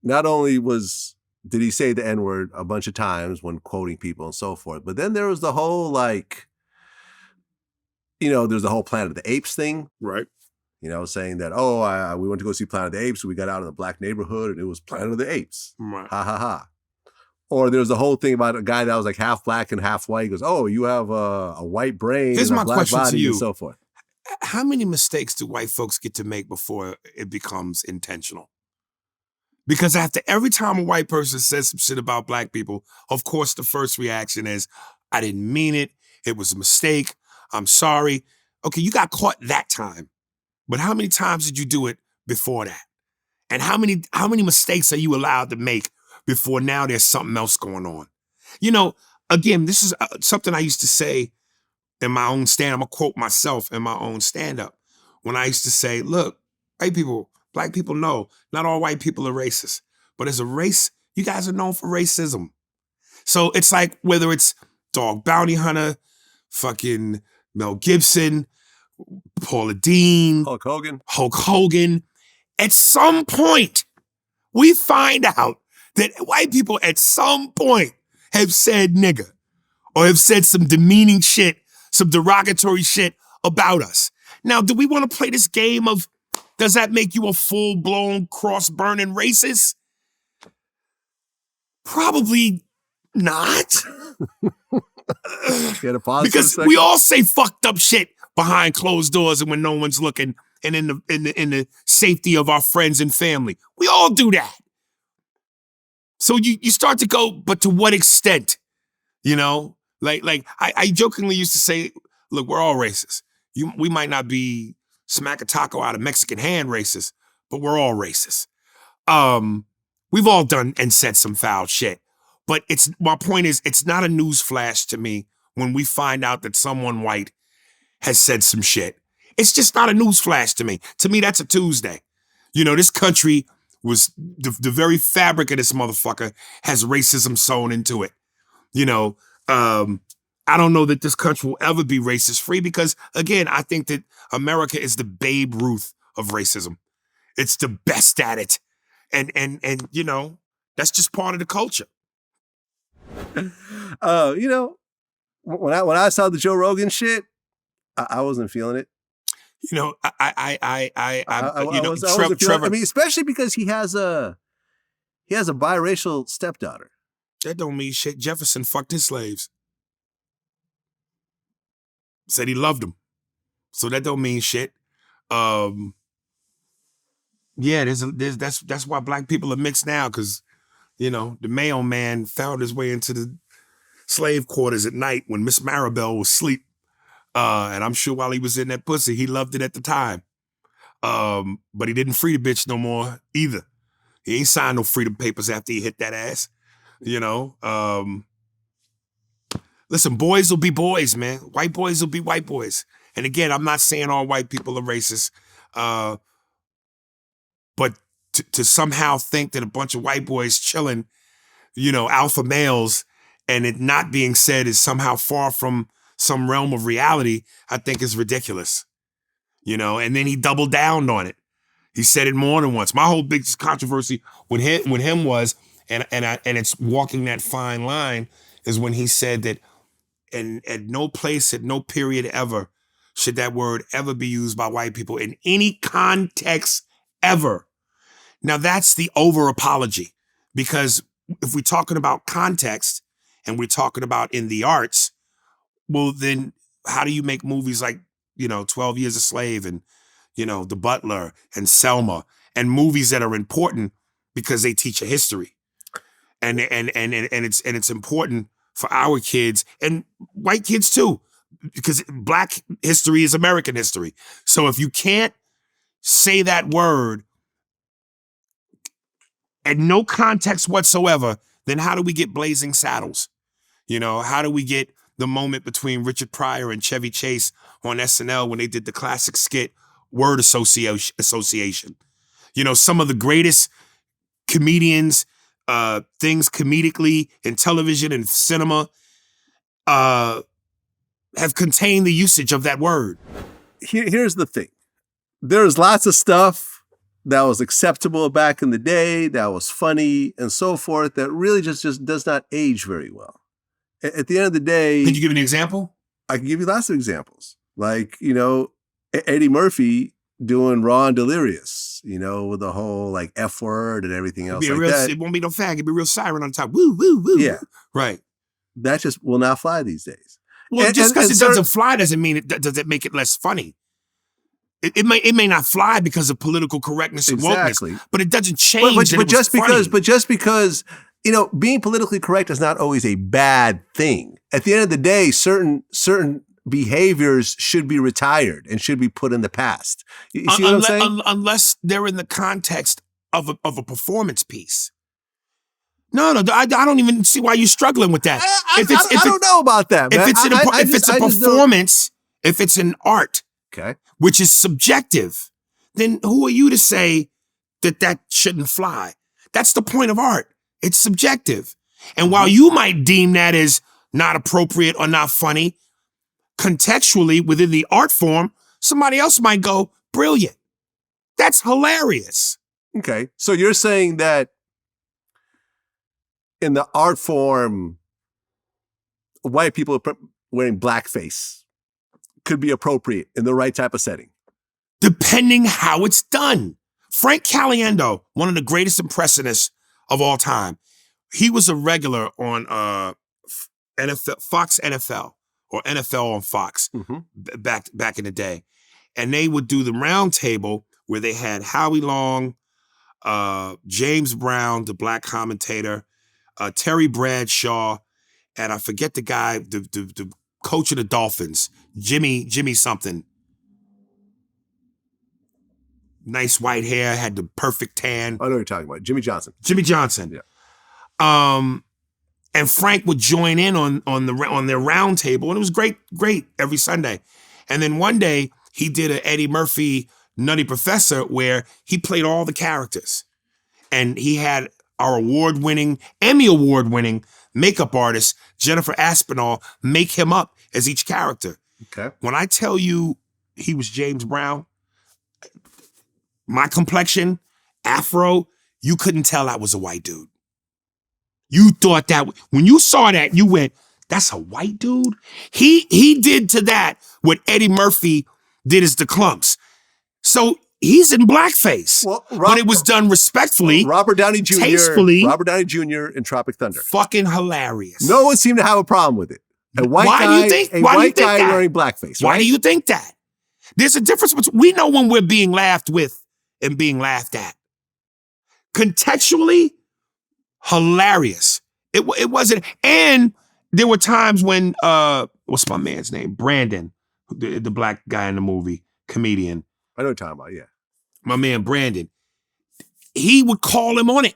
Not only did he say the N-word a bunch of times when quoting people and so forth, but then there was the whole there's the whole Planet of the Apes thing. Right. Saying that, we went to go see Planet of the Apes. So we got out in the black neighborhood and it was Planet of the Apes. Right. Ha ha ha. Or there's the whole thing about a guy that was like half black and half white. He goes, oh, you have a white brain Here's and my a black question to body you. and so forth. How many mistakes do white folks get to make before it becomes intentional? Because after every time a white person says some shit about black people, of course, the first reaction is, I didn't mean it. It was a mistake. I'm sorry. Okay, you got caught that time. But how many times did you do it before that? And how many mistakes are you allowed to make before now there's something else going on? Again, this is something I used to say in my own stand. I'm going to quote myself in my own stand-up. When I used to say, look, white people, black people know, not all white people are racist. But as a race, you guys are known for racism. So it's like whether it's Dog Bounty Hunter, fucking Mel Gibson, Paula Dean, Hulk Hogan. At some point, we find out that white people at some point have said nigger or have said some demeaning shit, some derogatory shit about us. Now, do we want to play this game of, does that make you a full-blown cross-burning racist? Probably not. Because we all say fucked up shit behind closed doors and when no one's looking and in the safety of our friends and family. We all do that. So you start to go, but to what extent? Like I jokingly used to say, look, we're all racist. We might not be smack a taco out of Mexican hand racist, but we're all racist. We've all done and said some foul shit. But my point is, it's not a news flash to me when we find out that someone white has said some shit. It's just not a news flash to me. To me, that's a Tuesday. This country was, the very fabric of this motherfucker has racism sewn into it. I don't know that this country will ever be racist free because, again, I think that America is the Babe Ruth of racism. It's the best at it. And that's just part of the culture. When I saw the Joe Rogan shit, I wasn't feeling it. Trevor. I mean, especially because he has a biracial stepdaughter. That don't mean shit. Jefferson fucked his slaves. Said he loved them. So that don't mean shit. Yeah, that's why black people are mixed now, because, you know, the Mayo man found his way into the slave quarters at night when Miss Maribel was asleep. And I'm sure while he was in that pussy, he loved it at the time. But he didn't free the bitch no more either. He ain't signed no freedom papers after he hit that ass. You know? Listen, boys will be boys, man. White boys will be white boys. And again, I'm not saying all white people are racist. But to somehow think that a bunch of white boys chilling, you know, alpha males, and it not being said is somehow far from some realm of reality, I think is ridiculous. You know, and then he doubled down on it. He said it more than once. My whole big controversy with him was, and it's walking that fine line, is when he said that at no place, at no period ever, should that word ever be used by white people in any context ever. Now that's the over apology, because if we're talking about context and we're talking about in the arts, well then how do you make movies like, you know, 12 Years a Slave and, you know, The Butler and Selma, and movies that are important because they teach a history, and it's important for our kids and white kids too, because black history is American history. So if you can't say that word at no context whatsoever, then how do we get Blazing Saddles? You know, how do we get the moment between Richard Pryor and Chevy Chase on SNL when they did the classic skit Word Association? You know, some of the greatest comedians, things comedically in television and cinema have contained the usage of that word. Here's the thing. There's lots of stuff that was acceptable back in the day, that was funny and so forth, that really just does not age very well. At the end of the day... Could you give an example? I can give you lots of examples. Like, you know, Eddie Murphy doing Raw and Delirious, you know, with the whole like F word and everything else like that. It won't be no fag, it'll be real siren on top. Woo, woo, woo. Yeah. Right. That just will not fly these days. Well, just because it doesn't fly doesn't mean does it make it less funny. It may not fly because of political correctness and wokeness, but it doesn't change. But just because, you know, being politically correct is not always a bad thing. At the end of the day, certain behaviors should be retired and should be put in the past. You see what I'm saying? Unless they're in the context of a performance piece. No, I don't even see why you're struggling with that. I don't know about that, man. If it's a performance, if it's an art, okay, which is subjective, then who are you to say that shouldn't fly? That's the point of art. It's subjective. And while you might deem that as not appropriate or not funny, contextually within the art form, somebody else might go, brilliant. That's hilarious. Okay. So you're saying that in the art form, white people wearing blackface could be appropriate in the right type of setting? Depending how it's done. Frank Caliendo, one of the greatest impressionists of all time, he was a regular on Fox NFL, or NFL on Fox, back in the day. And they would do the round table where they had Howie Long, James Brown, the black commentator, Terry Bradshaw, and I forget the guy, the coach of the Dolphins, Jimmy something. Nice white hair, had the perfect tan. I know what you're talking about. Jimmy Johnson. Yeah. And Frank would join in on their round table, and it was great every Sunday. And then one day he did an Eddie Murphy Nutty Professor where he played all the characters, and he had our Emmy award-winning makeup artist Jennifer Aspinall make him up as each character. Okay. When I tell you he was James Brown, my complexion, afro, you couldn't tell I was a white dude. You thought that, when you saw that, you went, that's a white dude? He did to that what Eddie Murphy did as the Clumps. So he's in blackface. Well, but it was done respectfully. Robert Downey Jr. Tastefully. Robert Downey Jr. in Tropic Thunder. Fucking hilarious. No one seemed to have a problem with it. A white guy wearing blackface. Why do you think that? There's a difference between, we know when we're being laughed with and being laughed at. Contextually, hilarious. It wasn't, and there were times when, what's my man's name? Brandon, the black guy in the movie, comedian. I know what you're talking about, yeah. My man Brandon, he would call him on it.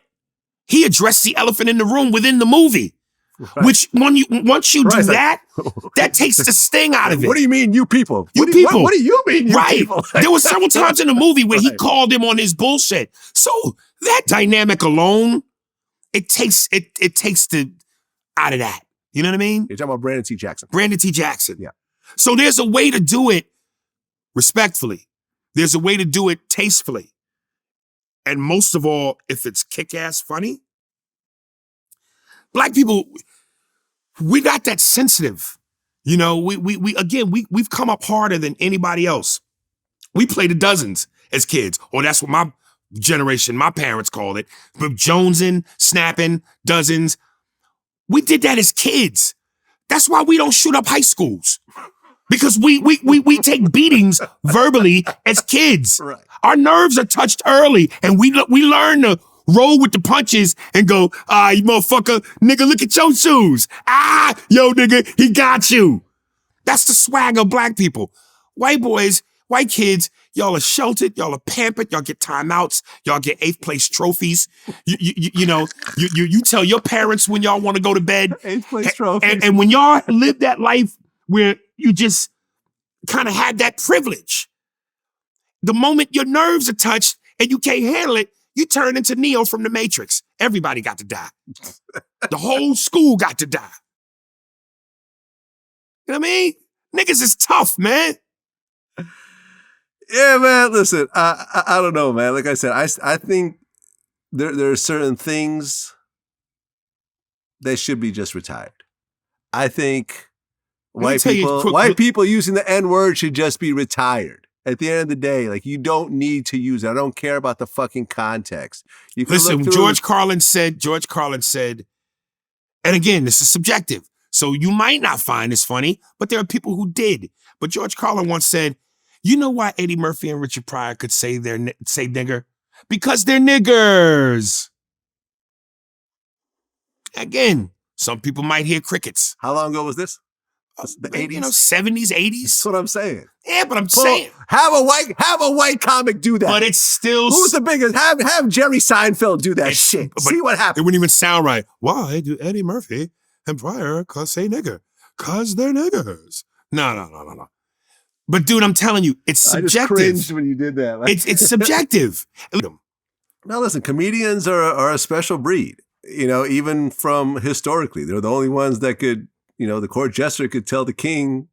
He addressed the elephant in the room within the movie. Right. Which once you do that, that takes the sting out of it. What do you mean, you people? What do you mean, you people? There were several times in the movie where he called him on his bullshit. So that dynamic alone, it takes the out of that. You know what I mean? You're talking about Brandon T. Jackson. Brandon T. Jackson. Yeah. So there's a way to do it respectfully. There's a way to do it tastefully. And most of all, if it's kick-ass funny, black people, we got that sensitive. You know, we've come up harder than anybody else. We played the dozens as kids, or that's what my generation, my parents called it. But jonesing, snapping, dozens. We did that as kids. That's why we don't shoot up high schools. Because we take beatings verbally as kids. Right. Our nerves are touched early, and we learn to roll with the punches and go, you motherfucker, nigga, look at your shoes. Yo, nigga, he got you. That's the swag of black people. White boys, white kids, y'all are sheltered, y'all are pampered, y'all get timeouts, y'all get 8th place trophies. You know, you tell your parents when y'all want to go to bed. 8th place trophies. And when y'all live that life where you just kind of had that privilege, the moment your nerves are touched and you can't handle it, you turn into Neo from the Matrix. Everybody got to die. The whole school got to die. You know what I mean? Niggas is tough, man. Yeah, man. Listen, I don't know, man. Like I said, I think there are certain things that should be just retired. I think white people using the N-word should just be retired. At the end of the day, like, you don't need to use it. I don't care about the fucking context. You can listen, George Carlin said, and again, this is subjective. So you might not find this funny, but there are people who did. But George Carlin once said, you know why Eddie Murphy and Richard Pryor could say nigger? Because they're niggers. Again, some people might hear crickets. How long ago was this? The 80s? You know, 70s, 80s. That's what I'm saying. Yeah, but I'm saying. Have a white comic do that. But it's still. Who's the biggest? Have Jerry Seinfeld do that shit. See what happens. It wouldn't even sound right. Why do Eddie Murphy and Pryor say nigger? Because they're niggers. No. But dude, I'm telling you, it's subjective. I just cringed when you did that. It's subjective. Now listen, comedians are a special breed. You know, even from historically, they're the only ones that could, you know, the court jester could tell the king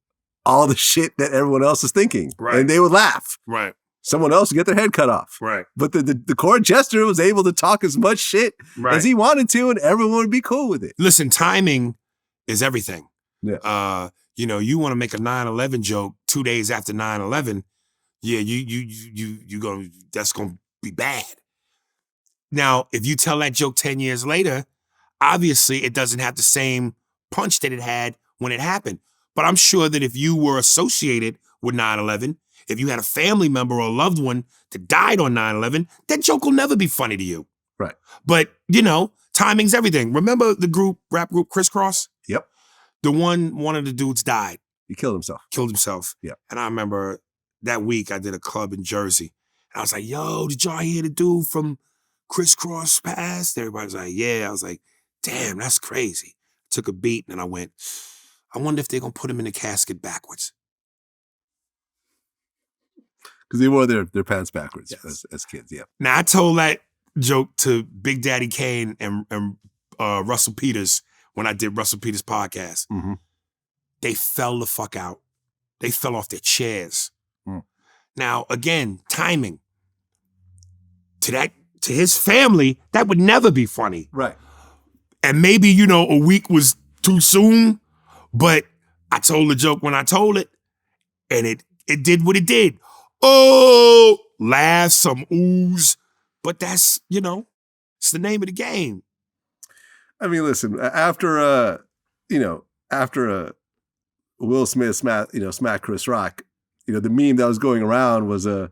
all the shit that everyone else is thinking. Right. And they would laugh. Right. Someone else would get their head cut off. Right. But the court jester was able to talk as much shit as he wanted to, and everyone would be cool with it. Listen, timing is everything. Yeah. You know, you want to make a 9/11 joke 2 days after 9/11, yeah, you gonna, that's gonna be bad. Now, if you tell that joke 10 years later, obviously it doesn't have the same punch that it had when it happened. But I'm sure that if you were associated with 9/11, if you had a family member or a loved one that died on 9/11, that joke will never be funny to you. Right. But, you know, timing's everything. Remember the rap group Crisscross? Yep. One of the dudes died. He killed himself. Yeah. And I remember that week I did a club in Jersey. And I was like, yo, did y'all hear the dude from Crisscross passed? Everybody was like, yeah. I was like, damn, that's crazy. Took a beat and I went, I wonder if they're going to put him in the casket backwards. Because they wore their pants backwards, yes, as kids, yeah. Now, I told that joke to Big Daddy Kane and Russell Peters when I did Russell Peters' podcast. Mm-hmm. They fell the fuck out. They fell off their chairs. Mm. Now, again, timing. To his family, that would never be funny. Right. And maybe, you know, a week was too soon, but I told the joke when I told it, and it did what it did. Oh, laughs, some oohs, but that's, you know, it's the name of the game. I mean, listen, after Will Smith smacked Chris Rock, the meme that was going around was a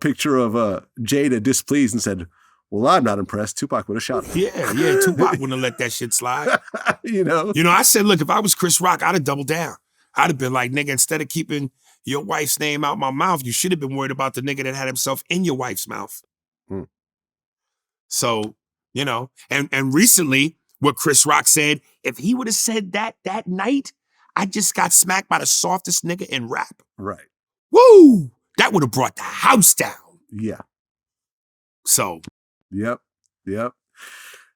picture of Jada displeased and said, "Well, I'm not impressed. Tupac would have shot him." Yeah, Tupac wouldn't have let that shit slide. I said, look, if I was Chris Rock, I'd have doubled down. I'd have been like, nigga, instead of keeping your wife's name out my mouth, you should have been worried about the nigga that had himself in your wife's mouth. So, and recently, what Chris Rock said, if he would have said that night, I just got smacked by the softest nigga in rap. Right. Woo! That would have brought the house down. Yeah. So. Yep.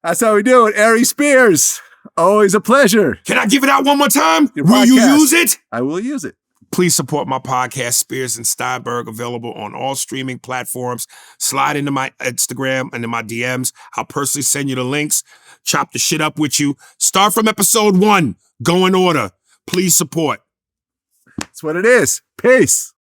That's how we do it. Aries Spears, always a pleasure. Can I give it out one more time? Your Will you podcast. use it? I will use it. Please support my podcast, Spears and Steinberg, available on all streaming platforms. Slide into my Instagram and in my DMs. I'll personally send you the links. Chop the shit up with you. Start from episode 1. Go in order. Please support. That's what it is. Peace.